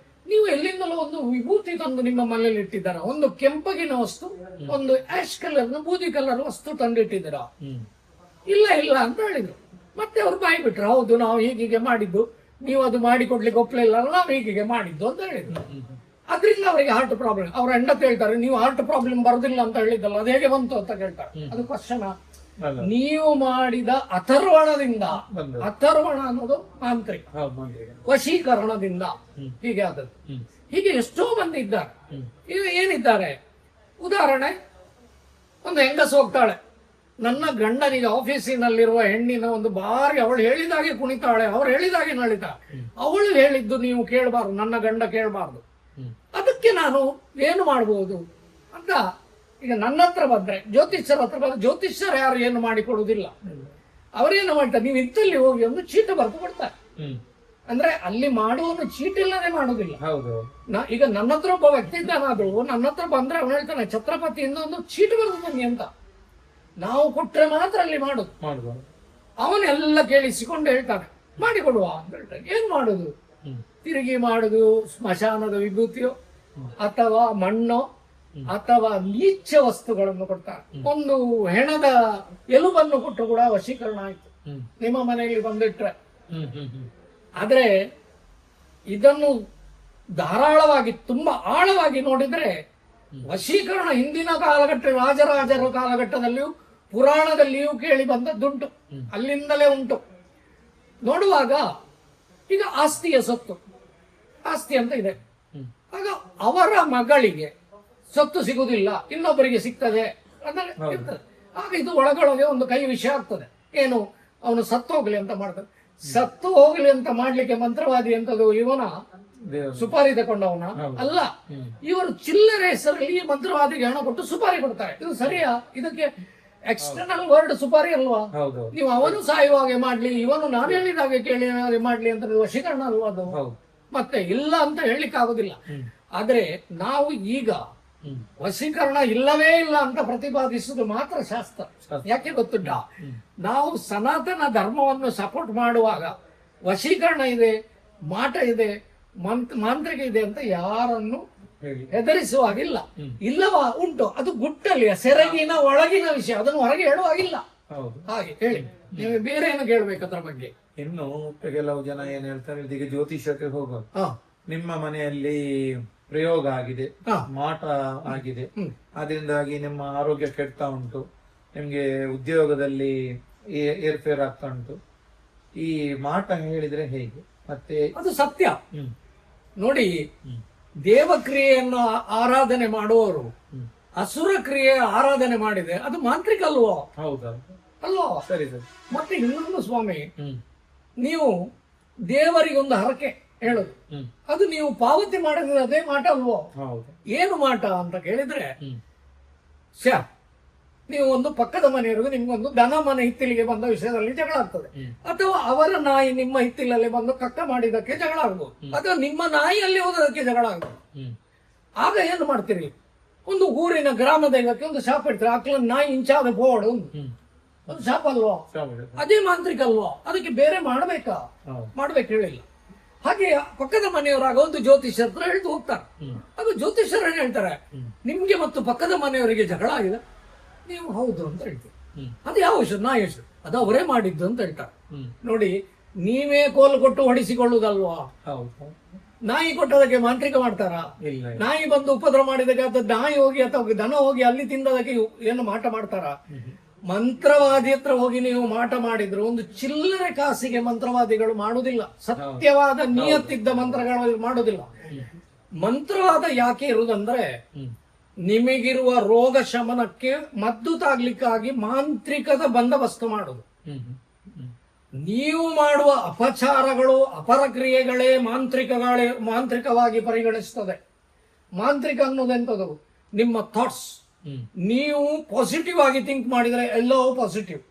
ನೀವು ಎಲ್ಲಿಂದಲೂ ಒಂದು ವಿಭೂತಿ ತಂದು ನಿಮ್ಮ ಮನೆಯಲ್ಲಿ ಇಟ್ಟಿದ್ದಾರ, ಒಂದು ಕೆಂಪಗಿನ ವಸ್ತು, ಒಂದು ಆಶ್ ಕಲರ್ ಬೂದಿ ಕಲರ್ ವಸ್ತು ತಂದಿಟ್ಟಿದ್ದೀರಾ? ಇಲ್ಲ ಇಲ್ಲ ಅಂತ ಹೇಳಿದ್ರು. ಮತ್ತೆ ಅವ್ರು ಬಾಯಿ ಬಿಟ್ರು, ಹೌದು ನಾವು ಹೀಗೆ ಮಾಡಿದ್ದು, ನೀವು ಅದು ಮಾಡಿಕೊಡ್ಲಿಕ್ಕೆ ಒಪ್ಪಲಿಲ್ಲ, ನಾವು ಹೀಗೆ ಮಾಡಿದ್ದು ಅಂತ ಹೇಳಿದ್ರು. ಅದರಿಂದ ಅವರಿಗೆ ಹಾರ್ಟ್ ಪ್ರಾಬ್ಲಮ್. ಅವ್ರ ಹೆಂಡತಿ ಹೇಳ್ತಾರೆ, ನೀವು ಹಾರ್ಟ್ ಪ್ರಾಬ್ಲಮ್ ಬರುದಿಲ್ಲ ಅಂತ ಹೇಳಿದ್ದಲ್ಲ, ಅದು ಹೇಗೆ ಬಂತು ಅಂತ ಕೇಳ್ತಾರೆ. ಅದು ಕ್ವಶನ್. ನೀವು ಮಾಡಿದ ಅಥರ್ವಣದಿಂದ, ಅಥರ್ವಣ ಅನ್ನೋದು ಮಾಂತ್ರಿಕ, ವಶೀಕರಣದಿಂದ ಹೀಗೆ ಆದದ್ದು. ಹೀಗೆ ಎಷ್ಟೋ ಮಂದಿ ಇದ್ದಾರೆ. ಈಗ ಏನಿದ್ದಾರೆ, ಉದಾಹರಣೆ, ಒಂದು ಹೆಂಗಸು ಹೋಗ್ತಾಳೆ, ನನ್ನ ಗಂಡನಿಗೆ ಆಫೀಸಿನಲ್ಲಿರುವ ಹೆಣ್ಣಿನ ಒಂದು ಬಾರಿ ಅವಳು ಹೇಳಿದಾಗೆ ಕುಣಿತಾಳೆ, ಅವ್ರು ಹೇಳಿದಾಗೆ ನಳಿತಾಳೆ. ಅವಳು ಹೇಳಿದ್ದು ನೀವು ಕೇಳಬಾರ್ದು, ನನ್ನ ಗಂಡ ಕೇಳಬಾರ್ದು. ಅದಕ್ಕೆ ನಾನು ಏನು ಮಾಡಬಹುದು ಅಂತ ಈಗ ನನ್ನ ಹತ್ರ ಬಂದ್ರೆ, ಜ್ಯೋತಿಷ್ಯರ ಹತ್ರ ಬಂದ್ರೆ, ಜ್ಯೋತಿಷ್ಯರು ಯಾರು ಏನು ಮಾಡಿಕೊಡುವುದಿಲ್ಲ. ಅವರೇನು ಮಾಡ್ತಾರೆ, ನೀವು ಇಂತಲ್ಲಿ ಹೋಗಿ ಒಂದು ಚೀಟ ಬರೆದು ಕೊಡ್ತಾರೆ. ಅಂದ್ರೆ ಅಲ್ಲಿ ಮಾಡುವನು ಚೀಟ ಇಲ್ಲದೆ ಮಾಡುದಿಲ್ಲ. ಈಗ ನನ್ನ ಹತ್ರ ಒಬ್ಬ ವ್ಯಕ್ತಿ ಇದ್ದಾನಾದ್ರು ನನ್ನ ಹತ್ರ ಬಂದ್ರೆ ಅವನು ಹೇಳ್ತಾನೆ, ಛತ್ರಪತಿಯಿಂದ ಒಂದು ಚೀಟ ಬರೆದು ಬನ್ನಿ ಅಂತ. ನಾವು ಕೊಟ್ರೆ ಮಾತ್ರ ಅಲ್ಲಿ ಮಾಡುದು. ಅವನೆಲ್ಲ ಕೇಳಿಸಿಕೊಂಡು ಹೇಳ್ತಾನೆ, ಮಾಡಿಕೊಡುವ ಅಂತ ಹೇಳ್ತಾನೆ. ಏನ್ ಮಾಡುದು? ತಿರುಗಿ ಮಾಡುದು ಸ್ಮಶಾನದ ವಿಭೂತಿಯೋ ಅಥವಾ ಮಣ್ಣೋ ಅಥವಾ ನೀಚ ವಸ್ತುಗಳನ್ನು ಕೊಡ್ತಾರೆ. ಒಂದು ಹೆಣದ ಎಲುಬನ್ನು ಕೊಟ್ಟರು ಕೂಡ ವಶೀಕರಣ ಆಯ್ತು ನಿಮ್ಮ ಮನೆಯಲ್ಲಿ ಬಂದಿಟ್ರೆ. ಆದ್ರೆ ಇದನ್ನು ಧಾರಾಳವಾಗಿ ತುಂಬಾ ಆಳವಾಗಿ ನೋಡಿದ್ರೆ ವಶೀಕರಣ ಹಿಂದಿನ ರಾಜರಾಜರ ಕಾಲಘಟ್ಟದಲ್ಲಿಯೂ ಪುರಾಣದಲ್ಲಿಯೂ ಕೇಳಿ ಬಂದದ್ದುಂಟು, ಅಲ್ಲಿಂದಲೇ ಉಂಟು. ನೋಡುವಾಗ ಈಗ ಆಸ್ತಿಯ ಸೊತ್ತು, ಆಸ್ತಿ ಅಂತ ಇದೆ. ಆಗ ಅವರ ಮಗಳಿಗೆ ಸೊತ್ತು ಸಿಗುವುದಿಲ್ಲ, ಇನ್ನೊಬ್ಬರಿಗೆ ಸಿಗ್ತದೆ ಅಂದ್ರೆ ಇರ್ತದೆ. ಆಗ ಇದು ಒಳಗೊಳಗೆ ಒಂದು ಕೈ ವಿಷಯ ಆಗ್ತದೆ. ಏನು, ಅವನು ಸತ್ತು ಹೋಗ್ಲಿ ಅಂತ ಮಾಡ್ತಾನೆ. ಸತ್ತು ಹೋಗ್ಲಿ ಅಂತ ಮಾಡ್ಲಿಕ್ಕೆ ಮಂತ್ರವಾದಿ ಅಂತದ್ದು ಇವನ ಸುಪಾರಿ ತಗೊಂಡವನ ಅಲ್ಲ. ಇವರು ಚಿಲ್ಲರೆ ಹೆಸರಲ್ಲಿ ಮಂತ್ರವಾದಿಗೆ ಹಣ ಕೊಟ್ಟು ಸುಪಾರಿ ಕೊಡ್ತಾರೆ. ಇದು ಸರಿಯಾ? ಇದಕ್ಕೆ ಎಕ್ಸ್ಟರ್ನಲ್ ವರ್ಡ್ ಸುಪಾರಿ ಅಲ್ವಾ? ಹೌದು ನೀವು ಅವನು ಸಾಯುವ ಹಾಗೆ ಮಾಡ್ಲಿ, ಇವನು ನಾನು ಹೇಳಿದ ಹಾಗೆ ಕೇಳಿ ಹಾಗೆ ಮಾಡ್ಲಿ ಅಂತ ವಶೀಕರಣ ಅಲ್ವಾ ಅದು? ಹೌದು. ಮತ್ತೆ ಇಲ್ಲ ಅಂತ ಹೇಳಲಿಕ್ಕೆ ಆಗುದಿಲ್ಲ. ಆದ್ರೆ ನಾವು ಈಗ ವಶೀಕರಣ ಇಲ್ಲವೇ ಇಲ್ಲ ಅಂತ ಪ್ರತಿಪಾದಿಸುವುದು ಮಾತ್ರ ಶಾಸ್ತ್ರ. ಯಾಕೆ ಗೊತ್ತುಂಟ, ನಾವು ಸನಾತನ ಧರ್ಮವನ್ನು ಸಪೋರ್ಟ್ ಮಾಡುವಾಗ ವಶೀಕರಣ ಇದೆ, ಮಾಟ ಇದೆ, ಮಾಂತ್ರಿಕ ಇದೆ ಅಂತ ಯಾರನ್ನು ಹೆದರಿಸುವಾಗಿಲ್ಲ. ಇಲ್ಲವಾ ಉಂಟು, ಅದು ಗುಟ್ಟಲಿಯ ಸೆರಗಿನ ಒಳಗಿನ ವಿಷಯ, ಅದನ್ನು ಹೊರಗೆ ಹೇಳುವಾಗಿಲ್ಲ. ಹಾಗೆ ಹೇಳಿ, ನೀವು ಬೇರೆ ಏನು ಕೇಳ್ಬೇಕು ಅದ್ರ ಬಗ್ಗೆ? ಇನ್ನು ಕೆಲವು ಜನ ಏನ್ ಹೇಳ್ತಾರೆ, ಈಗ ಜ್ಯೋತಿಷಕ್ಕೆ ಹೋಗೋದು, ನಿಮ್ಮ ಮನೆಯಲ್ಲಿ ಪ್ರಯೋಗ ಆಗಿದೆ, ಮಾಟ ಆಗಿದೆ, ಅದರಿಂದಾಗಿ ನಿಮ್ಮ ಆರೋಗ್ಯ ಕೆಡ್ತಾ ಉಂಟು, ನಿಮ್ಗೆ ಉದ್ಯೋಗದಲ್ಲಿ ಏರ್ಫೇರ್ ಆಗ್ತಾ ಉಂಟು, ಈ ಮಾಟ ಹೇಳಿದ್ರೆ ಹೇಗೆ? ಮತ್ತೆ ಅದು ಸತ್ಯ. ನೋಡಿ, ದೇವಕ್ರಿಯೆಯನ್ನು ಆರಾಧನೆ ಮಾಡುವವರು ಅಸುರ ಕ್ರಿಯೆ ಆರಾಧನೆ ಮಾಡಿದೆ, ಅದು ಮಾಂತ್ರಿಕ ಅಲ್ವೋ? ಹೌದಾ? ಅಲ್ವೋ? ಸರಿ ಸರಿ. ಮತ್ತೆ ಇನ್ನೊಂದು ಸ್ವಾಮಿ, ನೀವು ದೇವರಿಗೊಂದು ಹರಕೆ ಹೇಳುದು, ಅದು ನೀವು ಪಾವತಿ ಮಾಡಿದ್ರೆ ಅದೇ ಮಾಟ ಅಲ್ವೋ? ಏನು ಮಾಟ ಅಂತ ಕೇಳಿದ್ರೆ, ನೀವು ಒಂದು ಪಕ್ಕದ ಮನೆಯವರಿಗೂ ನಿಮ್ಗೊಂದು ದನ ಮನೆ ಹಿತ್ತಿಲಿಗೆ ಬಂದ ವಿಷಯದಲ್ಲಿ ಜಗಳ ಆಗ್ತದೆ, ಅಥವಾ ಅವರ ನಾಯಿ ನಿಮ್ಮ ಹಿತ್ತಿಲಲ್ಲಿ ಬಂದು ಕಕ್ಕ ಮಾಡಿದಕ್ಕೆ ಜಗಳ ಆಗ್ಬೋದು, ಅಥವಾ ನಿಮ್ಮ ನಾಯಿಯಲ್ಲಿ ಹೋದದಕ್ಕೆ ಜಗಳ ಆಗ್ಬೋದು. ಆಗ ಏನು ಮಾಡ್ತೀರಿ? ಒಂದು ಊರಿನ ಗ್ರಾಮ ದೈವಕ್ಕೆ ಒಂದು ಶಾಪ ಇಡ್ತೀರಿ, ಆಕಳ ನಾಯಿ ಇಂಚಾದ ಬೋರ್ಡ್ ಒಂದು ಶಾಪ ಅಲ್ವೋ? ಅದೇ ಮಾಂತ್ರಿಕ ಅಲ್ವೋ? ಅದಕ್ಕೆ ಬೇರೆ ಮಾಡ್ಬೇಕಾ? ಮಾಡ್ಬೇಕು ಹೇಳಿಲ್ಲ. ಹಾಗೆ ಪಕ್ಕದ ಮನೆಯವರಾಗ ಒಂದು ಜ್ಯೋತಿಷ್ಯರ ಹತ್ರ ಹೇಳ್ತು ಹೋಗ್ತಾರೆ. ಅದು ಜ್ಯೋತಿಷ್ಯರು ಹೇಳ್ತಾರೆ, ನಿಮ್ಗೆ ಮತ್ತು ಪಕ್ಕದ ಮನೆಯವರಿಗೆ ಜಗಳ ಆಗಿದೆ, ನೀವು ಹೌದು ಅಂತ ಹೇಳ್ತೀವಿ. ಅದು ಯಾವ ಹೆಸರು? ನಾಯಿ ಹೆಸರು, ಅದು ಅವರೇ ಮಾಡಿದ್ದು ಅಂತ ಹೇಳ್ತಾರೆ. ನೋಡಿ, ನೀವೇ ಕೋಲು ಕೊಟ್ಟು ಹೊಡಿಸಿಕೊಳ್ಳುವುದಲ್ವಾ? ನಾಯಿ ಕೊಟ್ಟದಕ್ಕೆ ಮಾಂತ್ರಿಕ ಮಾಡ್ತಾರ? ನಾಯಿ ಬಂದು ಉಪದ್ರ ಮಾಡಿದಕ್ಕೆ ಅಥವಾ ನಾಯಿ ಹೋಗಿ ಅಥವಾ ದನ ಹೋಗಿ ಅಲ್ಲಿ ತಿಂದದಕ್ಕೆ ಏನು ಮಾಟ ಮಾಡ್ತಾರ? ಮಂತ್ರವಾದಿ ಹತ್ರ ಹೋಗಿ ನೀವು ಮಾಟ ಮಾಡಿದ್ರು ಒಂದು ಚಿಲ್ಲರೆ ಕಾಸಿಗೆ ಮಂತ್ರವಾದಿಗಳು ಮಾಡುವುದಿಲ್ಲ. ಸತ್ಯವಾದ ನಿಯತ್ತಿದ್ದ ಮಂತ್ರಗಳು ಮಾಡುವುದಿಲ್ಲ. ಮಂತ್ರವಾದ ಯಾಕೆ ಇರುವುದಂದ್ರೆ, ನಿಮಗಿರುವ ರೋಗ ಶಮನಕ್ಕೆ ಮದ್ದು ತಾಗ್ಲಿಕ್ಕಾಗಿ ಮಾಂತ್ರಿಕದ ಬಂದೋಬಸ್ತು ಮಾಡುದು. ನೀವು ಮಾಡುವ ಅಪಚಾರಗಳು, ಅಪರಕ್ರಿಯೆಗಳೇ ಮಾಂತ್ರಿಕವಾಗಿ ಪರಿಗಣಿಸ್ತದೆ. ಮಾಂತ್ರಿಕ ಅನ್ನೋದೆಂತದು? ನಿಮ್ಮ ಥಾಟ್ಸ್. ನೀವು ಪಾಸಿಟಿವ್ ಆಗಿ ಥಿಂಕ್ ಮಾಡಿದ್ರೆ ಎಲ್ಲವೂ ಪಾಸಿಟಿವ್,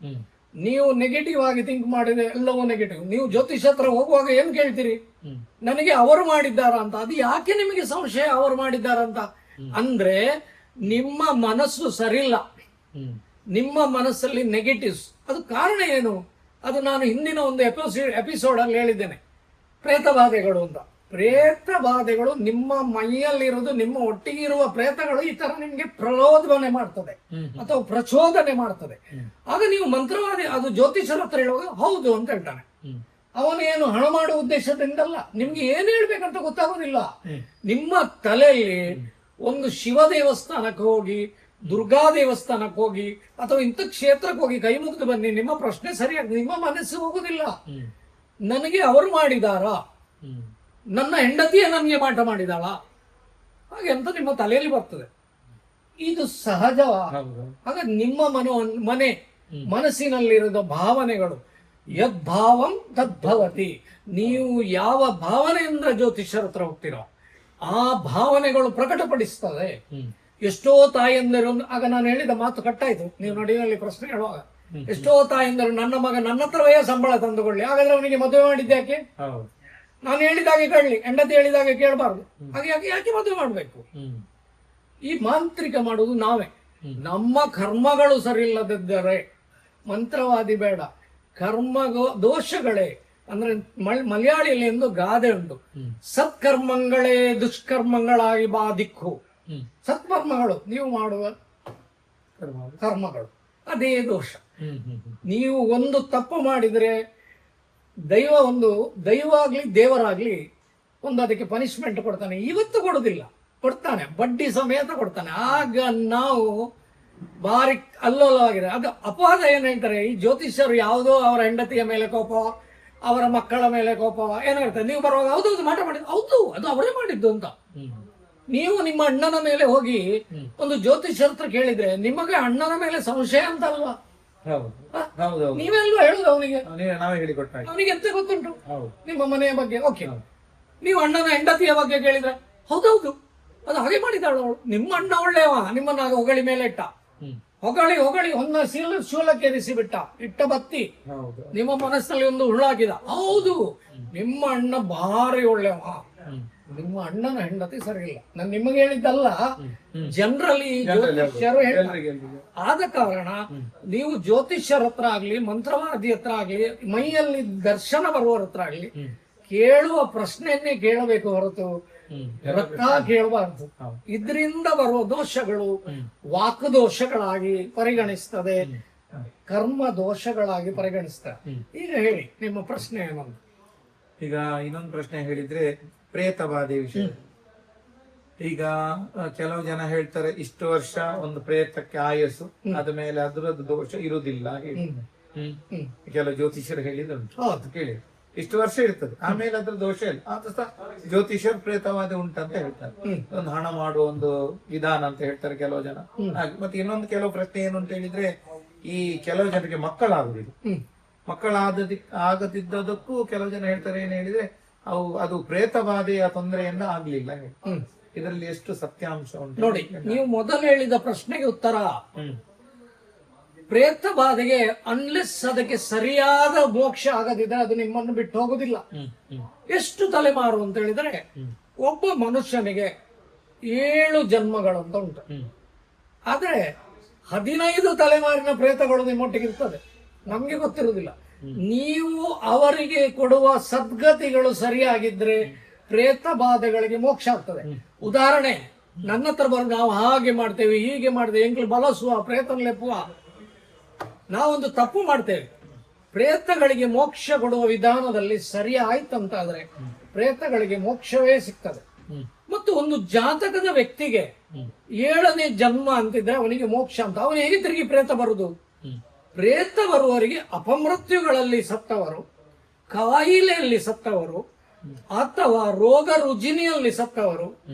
ನೀವು ನೆಗೆಟಿವ್ ಆಗಿ ಥಿಂಕ್ ಮಾಡಿದ್ರೆ ಎಲ್ಲವೂ ನೆಗೆಟಿವ್. ನೀವು ಜ್ಯೋತಿಷ ಹತ್ರ ಹೋಗುವಾಗ ಏನ್ ಕೇಳ್ತೀರಿ? ನನಗೆ ಅವರು ಮಾಡಿದ್ದಾರ ಅಂತ. ಅದು ಯಾಕೆ ನಿಮಗೆ ಸಂಶಯ ಅವರು ಮಾಡಿದ್ದಾರಂತ? ಅಂದ್ರೆ ನಿಮ್ಮ ಮನಸ್ಸು ಸರಿಯಿಲ್ಲ, ನಿಮ್ಮ ಮನಸ್ಸಲ್ಲಿ ನೆಗೆಟಿವ್ಸ್. ಅದು ಕಾರಣ ಏನು? ಅದು ನಾನು ಹಿಂದಿನ ಒಂದು ಎಪಿಸೋಡ್ ಅಲ್ಲಿ ಹೇಳಿದ್ದೇನೆ, ಪ್ರೇತಬಾಧೆಗಳು ಅಂತ. ಪ್ರೇತಬಾಧೆಗಳು ನಿಮ್ಮ ಮೈಯಲ್ಲಿರುವುದು, ನಿಮ್ಮ ಒಟ್ಟಿಗೆ ಇರುವ ಪ್ರೇತಗಳು ಈ ತರ ನಿಮ್ಗೆ ಪ್ರಲೋಭನೆ ಮಾಡ್ತದೆ ಅಥವಾ ಪ್ರಚೋದನೆ ಮಾಡ್ತದೆ. ಆಗ ನೀವು ಮಂತ್ರವಾದಿ, ಅದು ಜ್ಯೋತಿಷರ ಹತ್ರ ಹೇಳುವಾಗ ಹೌದು ಅಂತ ಹೇಳ್ತಾನೆ. ಅವನೇನು ಹಣ ಮಾಡುವ ಉದ್ದೇಶದಿಂದಲ್ಲ, ನಿಮ್ಗೆ ಏನ್ ಹೇಳ್ಬೇಕಂತ ಗೊತ್ತಾಗೋದಿಲ್ಲ. ನಿಮ್ಮ ತಲೆಯಲ್ಲಿ ಒಂದು ಶಿವ ದೇವಸ್ಥಾನಕ್ಕೆ ಹೋಗಿ, ದುರ್ಗಾ ದೇವಸ್ಥಾನಕ್ಕೆ ಹೋಗಿ, ಅಥವಾ ಇಂಥ ಕ್ಷೇತ್ರಕ್ಕೆ ಹೋಗಿ ಕೈ ಮುಗಿದು ಬನ್ನಿ, ನಿಮ್ಮ ಪ್ರಶ್ನೆ ಸರಿಯಾಗಿ ನಿಮ್ಮ ಮನಸ್ಸು ಹೋಗುದಿಲ್ಲ. ನನಗೆ ಅವರು ಮಾಡಿದಾರಾ? ನನ್ನ ಹೆಂಡತಿಯೇ ನನಗೆ ಮಾಟ ಮಾಡಿದಾಳ? ಹಾಗೆ ಅಂತ ನಿಮ್ಮ ತಲೆಯಲ್ಲಿ ಬರ್ತದೆ. ಇದು ಸಹಜ. ಆಗ ನಿಮ್ಮ ಮನಸ್ಸಿನಲ್ಲಿರುವ ಭಾವನೆಗಳು, ಯದ್ಭಾವಂ ತದ್ಭವತಿ. ನೀವು ಯಾವ ಭಾವನೆಯಿಂದ ಜ್ಯೋತಿಷ್ಯರ ಹತ್ರ ಹೋಗ್ತೀರೋ ಆ ಭಾವನೆಗಳು ಪ್ರಕಟಪಡಿಸ್ತದೆ. ಎಷ್ಟೋ ತಾಯಂದಿರು, ಆಗ ನಾನು ಹೇಳಿದ ಮಾತು ಕಟ್ಟಾಯ್ತು, ನೀವು ನಡುವಿನಲ್ಲಿ ಪ್ರಶ್ನೆ ಹೇಳುವಾಗ, ಎಷ್ಟೋ ತಾಯಂದಿರು ನನ್ನ ಮಗ ನನ್ನ ಹತ್ರವೇ ಸಂಬಳ ತಂದುಕೊಳ್ಳಿ, ಹಾಗಾದ್ರೆ ಅವನಿಗೆ ಮದುವೆ ಮಾಡಿದ್ಯಾಕೆ? ನಾನು ಹೇಳಿದಾಗೆ ಕೇಳಲಿ, ಹೆಂಡತಿ ಹೇಳಿದಾಗೆ ಕೇಳಬಾರ್ದು. ಹಾಗೆ ಯಾಕೆ ಮದುವೆ ಮಾಡ್ಬೇಕು? ಈ ಮಾಂತ್ರಿಕ ಮಾಡುವುದು ನಾವೇ. ನಮ್ಮ ಕರ್ಮಗಳು ಸರಿ ಇಲ್ಲದಿದ್ದರೆ ಮಂತ್ರವಾದಿ ಬೇಡ. ಕರ್ಮ ದೋಷಗಳೇ, ಅಂದ್ರೆ ಮಲಯಾಳಿಯಲ್ಲಿ ಒಂದು ಗಾದೆ ಉಂಟು, ಸತ್ಕರ್ಮಗಳೇ ದುಷ್ಕರ್ಮಗಳಾಗಿ ಬಾದಿಕ್ಕು. ಸತ್ಕರ್ಮಗಳು ನೀವು ಮಾಡುವ ಕರ್ಮಗಳು ಅದೇ ದೋಷ. ನೀವು ಒಂದು ತಪ್ಪು ಮಾಡಿದ್ರೆ ದೈವ ಆಗ್ಲಿ ದೇವರಾಗ್ಲಿ ಒಂದು ಅದಕ್ಕೆ ಪನಿಷ್ಮೆಂಟ್ ಕೊಡ್ತಾನೆ. ಇವತ್ತು ಕೊಡುದಿಲ್ಲ, ಕೊಡ್ತಾನೆ, ಬಡ್ಡಿ ಸಮೇತ ಕೊಡ್ತಾನೆ. ಆಗ ನಾವು ಬಾರಿ ಅಲ್ಲೋಲವಾಗಿದೆ. ಅದು ಅಪವಾದ ಏನ್ ಹೇಳ್ತಾರೆ, ಈ ಜ್ಯೋತಿಷ್ಯರು ಯಾವುದೋ ಅವರ ಹೆಂಡತಿಯ ಮೇಲೆ ಕೋಪ, ಅವರ ಮಕ್ಕಳ ಮೇಲೆ ಕೋಪ ಏನೋ ಹೇಳ್ತಾರೆ. ನೀವು ಬರುವಾಗ ಹೌದು ಮಾಟ ಮಾಡಿದ್ದು, ಹೌದು ಅದು ಅವರೇ ಮಾಡಿದ್ದು ಅಂತ. ನೀವು ನಿಮ್ಮ ಅಣ್ಣನ ಮೇಲೆ ಹೋಗಿ ಒಂದು ಜ್ಯೋತಿಷ್ಯರ ಹತ್ರ ಕೇಳಿದ್ರೆ ನಿಮಗೆ ಅಣ್ಣನ ಮೇಲೆ ಸಂಶಯ ಅಂತ ಅಲ್ವಾ? ನೀವೆಲ್ವಾ ಹೇಳುದು ಅವನಿಗೆ? ಅವನಿಗೆ ಎಂತ ಗೊತ್ತುಂಟು ನಿಮ್ಮ ಮನೆಯ ಬಗ್ಗೆ? ಓಕೆ, ನೀವು ಅಣ್ಣನ ಹೆಂಡತಿಯ ಬಗ್ಗೆ ಕೇಳಿದ್ರೆ ಹೌದೌದು ಅದು ಹಾಗೆ ಮಾಡಿದಾಳು ಅವಳು, ನಿಮ್ಮ ಅಣ್ಣ ಒಳ್ಳೆಯವ, ನಿಮ್ಮನ್ನ ಹೊಗಳಿ ಮೇಲೆ ಇಟ್ಟ, ಹೊಗಳಿ ಹೊಗಳಿ ಹೊನ್ನ ಶೂಲಕ್ಕೇರಿಸಿ ಬಿಟ್ಟ ಇಟ್ಟ ಬತ್ತಿ ಹೌದು. ನಿಮ್ಮ ಮನಸ್ಸಲ್ಲಿ ಒಂದು ಹುಳ್ಳಾಕಿದ. ಹೌದು, ನಿಮ್ಮ ಅಣ್ಣ ಭಾರಿ ಒಳ್ಳೆವ, ನಿಮ್ಮ ಅಣ್ಣನ ಹೆಂಡತಿ ಸರಿ ಇಲ್ಲ. ನಾನು ನಿಮಗೆ ಹೇಳಿದ್ದಲ್ಲ, ಜನರಲಿ ಜ್ಯೋತಿಷ್ಯರು ಹೇಳ್ತಾರೆ. ಆದ ಕಾರಣ ನೀವು ಜ್ಯೋತಿಷ್ಯರ ಹತ್ರ ಆಗ್ಲಿ, ಮಂತ್ರವಾದಿ ಹತ್ರ ಆಗ್ಲಿ, ಮೈಯಲ್ಲಿ ದರ್ಶನ ಬರುವವರ ಹತ್ರ ಆಗ್ಲಿ ಕೇಳುವ ಪ್ರಶ್ನೆಯನ್ನೇ ಕೇಳಬೇಕು ಹೊರತು ರಕ್ತ ಕೇಳಬಾರ್ದು. ಇದರಿಂದ ಬರುವ ದೋಷಗಳು ವಾಕ್ ದೋಷಗಳಾಗಿ ಪರಿಗಣಿಸ್ತದೆ, ಕರ್ಮ ದೋಷಗಳಾಗಿ ಪರಿಗಣಿಸ್ತದೆ. ಈಗ ಹೇಳಿ ನಿಮ್ಮ ಪ್ರಶ್ನೆ ಏನಂತ. ಈಗ ಇನ್ನೊಂದು ಪ್ರಶ್ನೆ ಹೇಳಿದ್ರೆ ಪ್ರೇತಬಾಧೆ ವಿಷಯ. ಈಗ ಕೆಲವು ಜನ ಹೇಳ್ತಾರೆ ಇಷ್ಟು ವರ್ಷ ಒಂದು ಪ್ರೇತಕ್ಕೆ ಆಯಸ್ಸು, ಅದ ಮೇಲೆ ಅದರದ್ದು ದೋಷ ಇರುವುದಿಲ್ಲ ಹೇಳಿ. ಕೆಲವು ಜ್ಯೋತಿಷ್ಯರು ಹೇಳಿದುಂಟು, ಕೇಳಿ ಇಷ್ಟು ವರ್ಷ ಇರ್ತದೆ, ಆಮೇಲೆ ಅದ್ರ ದೋಷ ಇಲ್ಲ. ಆದ ಜ್ಯೋತಿಷ್ಯರು ಪ್ರೇತವಾದ ಉಂಟಂತ ಹೇಳ್ತಾರೆ. ಒಂದು ಹಣ ಮಾಡುವ ಒಂದು ವಿಧಾನ ಅಂತ ಹೇಳ್ತಾರೆ ಕೆಲವು ಜನ. ಮತ್ತೆ ಇನ್ನೊಂದು ಕೆಲವು ಪ್ರಶ್ನೆ ಏನು ಅಂತ ಹೇಳಿದ್ರೆ, ಈ ಕೆಲವು ಜನರಿಗೆ ಮಕ್ಕಳಾಗುದಿಲ್ಲ. ಆಗದಿದ್ದದಕ್ಕೂ ಕೆಲವು ಜನ ಹೇಳ್ತಾರೆ ಏನ್ ಹೇಳಿದ್ರೆ ಅದು ಪ್ರೇತಬಾಧೆಯ ತೊಂದರೆಯಿಂದ ಆಗ್ಲಿಲ್ಲ. ಇದರಲ್ಲಿ ಎಷ್ಟು ಸತ್ಯಾಂಶ ಉಂಟು ನೋಡಿ. ನೀವು ಮೊದಲು ಹೇಳಿದ ಪ್ರಶ್ನೆಗೆ ಉತ್ತರ, ಪ್ರೇತ ಬಾಧೆಗೆ ಅನ್ಲೆಸ್ ಅದಕ್ಕೆ ಸರಿಯಾದ ಮೋಕ್ಷ ಆಗದಿದ್ರೆ ಅದು ನಿಮ್ಮನ್ನು ಬಿಟ್ಟು ಹೋಗುದಿಲ್ಲ. ಎಷ್ಟು ತಲೆಮಾರು ಅಂತ ಹೇಳಿದ್ರೆ, ಒಬ್ಬ ಮನುಷ್ಯನಿಗೆ 7 ಜನ್ಮಗಳು ಅಂತ ಉಂಟು. ಆದ್ರೆ 15 ತಲೆಮಾರಿನ ಪ್ರೇತಗಳು ನಿಮ್ಮೊಟ್ಟಿಗೆ ಇರ್ತದೆ, ನಮ್ಗೆ ಗೊತ್ತಿರುವುದಿಲ್ಲ. ನೀವು ಅವರಿಗೆ ಕೊಡುವ ಸದ್ಗತಿಗಳು ಸರಿಯಾಗಿದ್ರೆ ಪ್ರೇತ ಬಾಧೆಗಳಿಗೆ ಮೋಕ್ಷ ಆಗ್ತದೆ. ಉದಾಹರಣೆ, ನನ್ನ ಹತ್ರ ಬರೋದು ನಾವು ಹಾಗೆ ಮಾಡ್ತೇವೆ, ಹೀಗೆ ಮಾಡ್ತೇವೆ, ಎಂಕ್ಲು ಬಲಸುವ, ಪ್ರೇತನ ಲೆಪ್ಪುವ, ನಾವೊಂದು ತಪ್ಪು ಮಾಡ್ತೇವೆ. ಪ್ರೇತಗಳಿಗೆ ಮೋಕ್ಷ ಕೊಡುವ ವಿಧಾನದಲ್ಲಿ ಸರಿ ಆಯ್ತಂತಾದ್ರೆ ಪ್ರೇತಗಳಿಗೆ ಮೋಕ್ಷವೇ ಸಿಗ್ತದೆ. ಮತ್ತು ಒಂದು ಜಾತಕದ ವ್ಯಕ್ತಿಗೆ 7ನೇ ಜನ್ಮ ಅಂತಿದ್ರೆ ಅವನಿಗೆ ಮೋಕ್ಷ ಅಂತ, ಅವನು ಹೇಗೆ ತಿರುಗಿ ಪ್ರೇತ ಬರುದು? ಪ್ರೇತ ಬರುವವರಿಗೆ ಅಪಮೃತ್ಯುಗಳಲ್ಲಿ ಸತ್ತವರು, ಕಾಯಿಲೆಯಲ್ಲಿ ಸತ್ತವರು, ಅಥವಾ ರೋಗ ರುಜಿನಿಯಲ್ಲಿ ಸತ್ತವರು,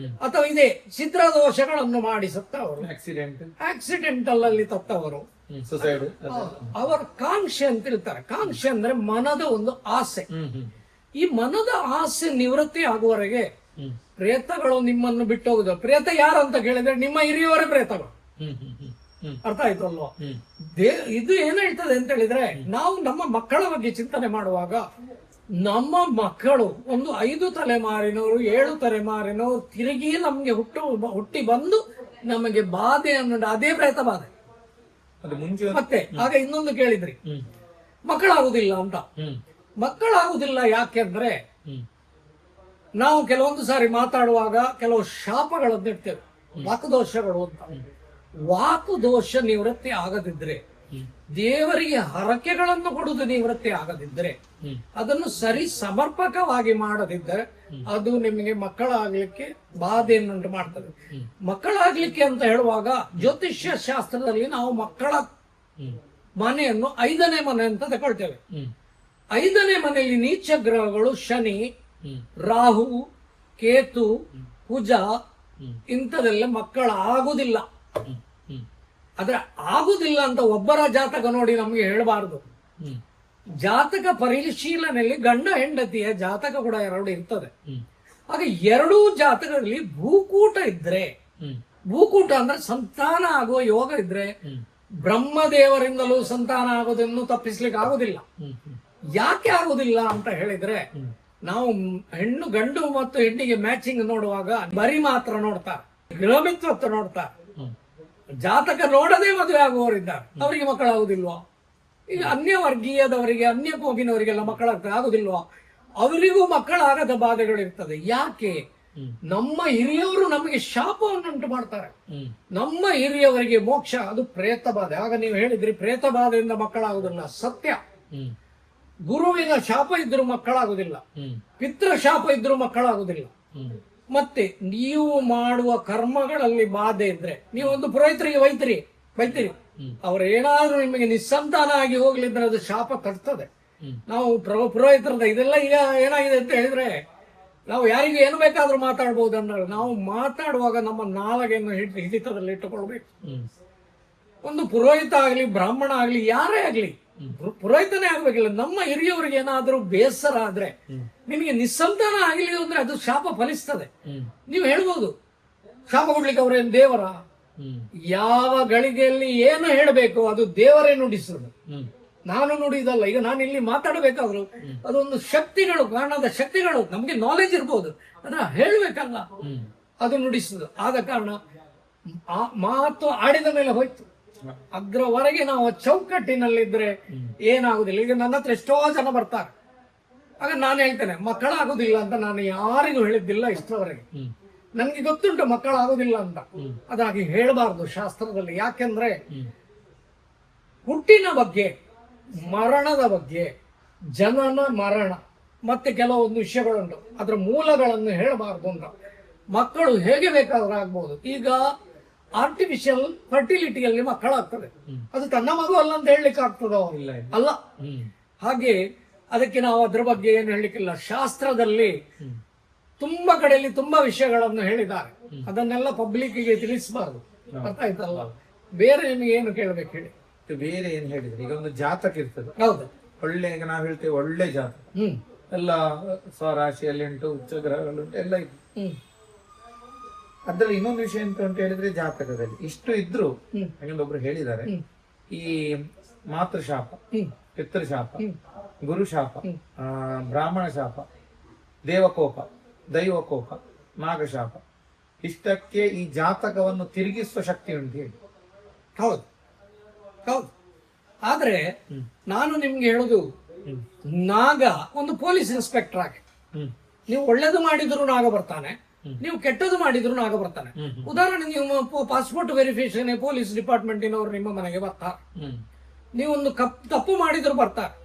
ಅಥವಾ ಇದೇ ಛಿದ್ರದೋಷಗಳನ್ನು ಮಾಡಿ ಸತ್ತವರು, ಆಕ್ಸಿಡೆಂಟಲ್ ಅಲ್ಲಿ ಸತ್ತವರು, ಅವರ ಕಾಂಕ್ಷೆ ಅಂತ ಹೇಳ್ತಾರೆ. ಕಾಂಕ್ಷೆ ಅಂದ್ರೆ ಮನದ ಒಂದು ಆಸೆ. ಈ ಮನದ ಆಸೆ ನಿವೃತ್ತಿ ಆಗುವವರೆಗೆ ಪ್ರೇತಗಳು ನಿಮ್ಮನ್ನು ಬಿಟ್ಟು ಹೋಗುದು. ಪ್ರೇತ ಯಾರು ಅಂತ ಕೇಳಿದ್ರೆ ನಿಮ್ಮ ಹಿರಿಯವರೇ ಪ್ರೇತಗಳು. ಅರ್ಥ ಆಯ್ತು ಅಲ್ವಾ? ಇದು ಏನ್ ಹೇಳ್ತದೆ ಅಂತ ಹೇಳಿದ್ರೆ, ನಾವು ನಮ್ಮ ಮಕ್ಕಳ ಬಗ್ಗೆ ಚಿಂತನೆ ಮಾಡುವಾಗ ನಮ್ಮ ಮಕ್ಕಳು ಒಂದು 5 ತಲೆಮಾರಿನವರು 7 ತಲೆಮಾರಿನವರು ತಿರುಗಿ ನಮ್ಗೆ ಹುಟ್ಟಿ ಬಂದು ನಮಗೆ ಬಾಧೆ ಅನ್ನೋದು ಅದೇ ಪ್ರೇತ ಬಾಧೆ. ಮತ್ತೆ ಆಗ ಇನ್ನೊಂದು ಕೇಳಿದ್ರಿ, ಮಕ್ಕಳಾಗುದಿಲ್ಲ ಅಂತ. ಮಕ್ಕಳಾಗುದಿಲ್ಲ ಯಾಕೆಂದ್ರೆ ನಾವು ಕೆಲವೊಂದು ಸಾರಿ ಮಾತಾಡುವಾಗ ಕೆಲವು ಶಾಪಗಳನ್ನು ಇಡ್ತೇವೆ, ವಾಕುದೋಷಗಳು ಅಂತ. ವಾಕುದೋಷ ನಿವೃತ್ತಿ ಆಗದಿದ್ರೆ, ದೇವರಿಗೆ ಹರಕೆಗಳನ್ನು ಕೊಡುವುದು ನಿವೃತ್ತಿ ಆಗದಿದ್ರೆ, ಅದನ್ನು ಸರಿ ಸಮರ್ಪಕವಾಗಿ ಮಾಡದಿದ್ದರೆ ಅದು ನಿಮಗೆ ಮಕ್ಕಳಾಗ್ಲಿಕ್ಕೆ ಬಾಧೆಯನ್ನುಂಟು ಮಾಡ್ತದೆ. ಮಕ್ಕಳಾಗ್ಲಿಕ್ಕೆ ಅಂತ ಹೇಳುವಾಗ ಜ್ಯೋತಿಷ್ಯ ಶಾಸ್ತ್ರದಲ್ಲಿ ನಾವು ಮಕ್ಕಳ ಮನೆಯನ್ನು 5ನೇ ಮನೆ ಅಂತ ತಗೊಳ್ತೇವೆ. 5ನೇ ಮನೆಯಲ್ಲಿ ನೀಚ ಗ್ರಹಗಳು ಶನಿ, ರಾಹು, ಕೇತು, ಕುಜ ಇಂಥದೆಲ್ಲ ಮಕ್ಕಳ ಆಗುದಿಲ್ಲ. ಆದ್ರೆ ಆಗುದಿಲ್ಲ ಅಂತ ಒಬ್ಬರ ಜಾತಕ ನೋಡಿ ನಮ್ಗೆ ಹೇಳಬಾರದು. ಜಾತಕ ಪರಿಶೀಲನೆಯಲ್ಲಿ ಗಂಡ ಹೆಂಡತಿಯ ಜಾತಕ ಕೂಡ 2 ಇರ್ತದೆ. ಆಗ 2 ಜಾತಕದಲ್ಲಿ ಭೂಕೂಟ ಇದ್ರೆ, ಭೂಕೂಟ ಅಂದ್ರೆ ಸಂತಾನ ಆಗುವ ಯೋಗ ಇದ್ರೆ, ಬ್ರಹ್ಮದೇವರಿಂದಲೂ ಸಂತಾನ ಆಗೋದನ್ನು ತಪ್ಪಿಸ್ಲಿಕ್ಕೆ ಆಗುದಿಲ್ಲ. ಯಾಕೆ ಆಗುದಿಲ್ಲ ಅಂತ ಹೇಳಿದ್ರೆ, ನಾವು ಗಂಡು ಮತ್ತು ಹೆಣ್ಣಿಗೆ ಮ್ಯಾಚಿಂಗ್ ನೋಡುವಾಗ ಬರಿ ಮಾತ್ರ ನೋಡ್ತಾರೆ, ಗ್ರಹಮಿತ್ವತ್ತು ನೋಡ್ತಾರೆ. ಜಾತಕ ನೋಡದೆ ಮದುವೆ ಆಗುವವರಿದ್ದಾರೆ, ಅವರಿಗೆ ಮಕ್ಕಳಾಗುದಿಲ್ವಾ? ಈಗ ಅನ್ಯ ವರ್ಗೀಯದವರಿಗೆ, ಅನ್ಯ ಕೋಗಿನವರಿಗೆಲ್ಲ ಆಗುದಿಲ್ವಾ? ಅವರಿಗೂ ಮಕ್ಕಳಾಗದ ಬಾಧೆಗಳಿರ್ತದೆ. ಯಾಕೆ? ನಮ್ಮ ಹಿರಿಯವರು ನಮಗೆ ಶಾಪವನ್ನುಂಟು ಮಾಡ್ತಾರೆ. ನಮ್ಮ ಹಿರಿಯವರಿಗೆ ಮೋಕ್ಷ ಅದು ಪ್ರೇತ ಬಾಧೆ. ಆಗ ನೀವು ಹೇಳಿದ್ರಿ ಪ್ರೇತ ಬಾಧೆಯಿಂದ ಮಕ್ಕಳಾಗುದಿಲ್ಲ, ಸತ್ಯ. ಗುರುವಿನ ಶಾಪ ಇದ್ರೂ ಮಕ್ಕಳಾಗುದಿಲ್ಲ, ಪಿತೃ ಶಾಪ ಇದ್ರೂ ಮಕ್ಕಳಾಗುದಿಲ್ಲ. ಮತ್ತೆ ನೀವು ಮಾಡುವ ಕರ್ಮಗಳಲ್ಲಿ ಬಾಧೆ ಇದ್ರೆ, ನೀವು ಒಂದು ಪುರೋಹಿತರಿಗೆ ಬೈತೀರಿ, ಅವ್ರು ಏನಾದ್ರೂ ನಿಮಗೆ ನಿಸ್ಸಂತಾನ ಆಗಿ ಹೋಗ್ಲಿದ್ರೆ ಅದು ಶಾಪ ತಡ್ತದೆ. ನಾವು ಪುರೋಹಿತರದ ಇದೆಲ್ಲ ಈಗ ಏನಾಗಿದೆ ಅಂತ ಹೇಳಿದ್ರೆ, ನಾವು ಯಾರಿಗೂ ಏನು ಬೇಕಾದ್ರೂ ಮಾತಾಡ್ಬೋದು ಅಂದ್ರೆ, ನಾವು ಮಾತಾಡುವಾಗ ನಮ್ಮ ನಾಲಗೆಯನ್ನು ಹಿಡಿತದಲ್ಲಿ ಇಟ್ಟುಕೊಳ್ಬೇಕು. ಒಂದು ಪುರೋಹಿತ ಆಗ್ಲಿ, ಬ್ರಾಹ್ಮಣ ಆಗ್ಲಿ, ಯಾರೇ ಆಗ್ಲಿ, ಪುರೋಹಿತನೇ ಆಗ್ಬೇಕಿಲ್ಲ. ನಮ್ಮ ಹಿರಿಯವರಿಗೆ ಏನಾದ್ರೂ ಬೇಸರ ಆದ್ರೆ, ನಿಮಗೆ ನಿಸ್ಸಂತಾನ ಆಗಲಿ ಅಂದ್ರೆ ಅದು ಶಾಪ ಫಲಿಸ್ತದೆ. ನೀವು ಹೇಳ್ಬೋದು, ಶಾಪ ಕೊಡ್ಲಿಕ್ಕೆ ಅವ್ರೇನ್ ದೇವರ? ಯಾವ ಗಳಿಗೆಯಲ್ಲಿ ಏನು ಹೇಳಬೇಕು ಅದು ದೇವರೇ ನುಡಿಸುವುದು. ನಾನು ನುಡಿದಲ್ಲ. ಈಗ ನಾನು ಇಲ್ಲಿ ಮಾತಾಡಬೇಕಾದ್ರು ಅದೊಂದು ಶಕ್ತಿಗಳು, ಕಾರಣದ ಶಕ್ತಿಗಳು, ನಮ್ಗೆ ನಾಲೆಜ್ ಇರ್ಬೋದು, ಅದನ್ನ ಹೇಳ್ಬೇಕಲ್ಲ, ಅದು ನುಡಿಸುದು. ಆದ ಕಾರಣ ಆ ಮಾತು ಆಡಿದ ಮೇಲೆ ಹೋಯ್ತು. ಅದ್ರವರೆಗೆ ನಾವು ಚೌಕಟ್ಟಿನಲ್ಲಿದ್ರೆ ಏನಾಗುದಿಲ್ಲ. ಈಗ ನನ್ನ ಹತ್ರ ಎಷ್ಟೋ ಜನ ಬರ್ತಾರೆ, ಆಗ ನಾನು ಹೇಳ್ತೇನೆ ಮಕ್ಕಳಾಗುದಿಲ್ಲ ಅಂತ ನಾನು ಯಾರಿಗೂ ಹೇಳಿದ್ದಿಲ್ಲ ಇಷ್ಟರವರೆಗೆ. ನನ್ಗೆ ಗೊತ್ತುಂಟು ಮಕ್ಕಳಾಗುದಿಲ್ಲ ಅಂತ. ಅದಾಗಿ ಹೇಳಬಾರ್ದು ಶಾಸ್ತ್ರದಲ್ಲಿ. ಯಾಕೆಂದ್ರೆ ಹುಟ್ಟಿನ ಬಗ್ಗೆ, ಮರಣದ ಬಗ್ಗೆ, ಜನನ ಮರಣ ಮತ್ತೆ ಕೆಲವೊಂದು ವಿಷಯಗಳುಂಟು, ಅದ್ರ ಮೂಲಗಳನ್ನು ಹೇಳಬಾರ್ದು ಅಂತ. ಮಕ್ಕಳು ಹೇಗೆ ಬೇಕಾದ್ರೂ ಆಗ್ಬಹುದು. ಈಗ ಆರ್ಟಿಫಿಷಿಯಲ್ ಫರ್ಟಿಲಿಟಿಯಲ್ಲಿ ಮಕ್ಕಳಾಗ್ತದೆ, ಅದು ತನ್ನ ಮಗು ಅಲ್ಲ ಅಂತ ಹೇಳಲಿಕ್ಕೆ ಆಗ್ತದೋ? ಅಲ್ಲ. ಹಾಗೆ ಅದಕ್ಕೆ ನಾವು ಅದ್ರ ಬಗ್ಗೆ ಏನು ಹೇಳಲಿಕ್ಕಿಲ್ಲ. ಶಾಸ್ತ್ರದಲ್ಲಿ ತುಂಬಾ ಕಡೆಯಲ್ಲಿ ತುಂಬಾ ವಿಷಯಗಳನ್ನು ಹೇಳಿದ್ದಾರೆ, ಅದನ್ನೆಲ್ಲ ಪಬ್ಲಿಕ್ಗೆ ತಿಳಿಸಬಾರ್ದು. ಅರ್ಥ ಆಯ್ತಲ್ಲ? ಬೇರೆ ನಿಮಗೆ ಏನು ಕೇಳಬೇಕು ಹೇಳಿ? ಬೇರೆ ಏನ್ ಹೇಳಿದ್ರೆ, ಈಗ ಒಂದು ಜಾತಕ ಇರ್ತದೆ. ಹೌದು, ಒಳ್ಳೆ, ಈಗ ನಾವ್ ಹೇಳ್ತೇವೆ ಒಳ್ಳೆ ಜಾತಕ, ಎಲ್ಲ ಸ್ವರಾಶಿಯಲ್ಲಿ ಉಂಟು, ಉಚ್ಚ ಗ್ರಹಗಳುಂಟು, ಎಲ್ಲ ಇದೆ. ಅದ್ರಲ್ಲಿ ಇನ್ನೊಂದು ವಿಷಯ ಎಂತ ಅಂತ ಹೇಳಿದ್ರೆ, ಜಾತಕದಲ್ಲಿ ಇಷ್ಟು ಇದ್ರು ಒಬ್ರು ಹೇಳಿದ್ದಾರೆ, ಈ ಮಾತೃಶಾಪ, ಪಿತೃಶಾಪ, ಗುರುಶಾಪ, ಬ್ರಾಹ್ಮಣ ಶಾಪ, ದೇವಕೋಪ, ದೈವಕೋಪ, ನಾಗಶಾಪ, ಇಷ್ಟಕ್ಕೆ ಈ ಜಾತಕವನ್ನು ತಿರುಗಿಸುವ ಶಕ್ತಿ ಉಂಟು ಹೇಳಿ. ಹೌದು ಹೌದು. ಆದ್ರೆ ನಾನು ನಿಮ್ಗೆ ಹೇಳುದು, ನಾಗ ಒಂದು ಪೊಲೀಸ್ ಇನ್ಸ್ಪೆಕ್ಟರ್ ಆಗಿ, ನೀವು ಒಳ್ಳೇದು ಮಾಡಿದ್ರು ನಾಗ ಬರ್ತಾನೆ, ನೀವು ಕೆಟ್ಟದ್ದು ಮಾಡಿದ್ರು ನಾಗ ಬರ್ತಾನೆ. ಉದಾಹರಣೆ, ನೀವು ಪಾಸ್ಪೋರ್ಟ್ ವೆರಿಫಿಕೇಶನ್ ಪೊಲೀಸ್ ಡಿಪಾರ್ಟ್ಮೆಂಟಿನವರು ನಿಮ್ಮ ಮನೆಗೆ ಬರ್ತಾರೆ, ನೀವೊಂದು ತಪ್ಪು ಮಾಡಿದ್ರು ಬರ್ತಾರೆ.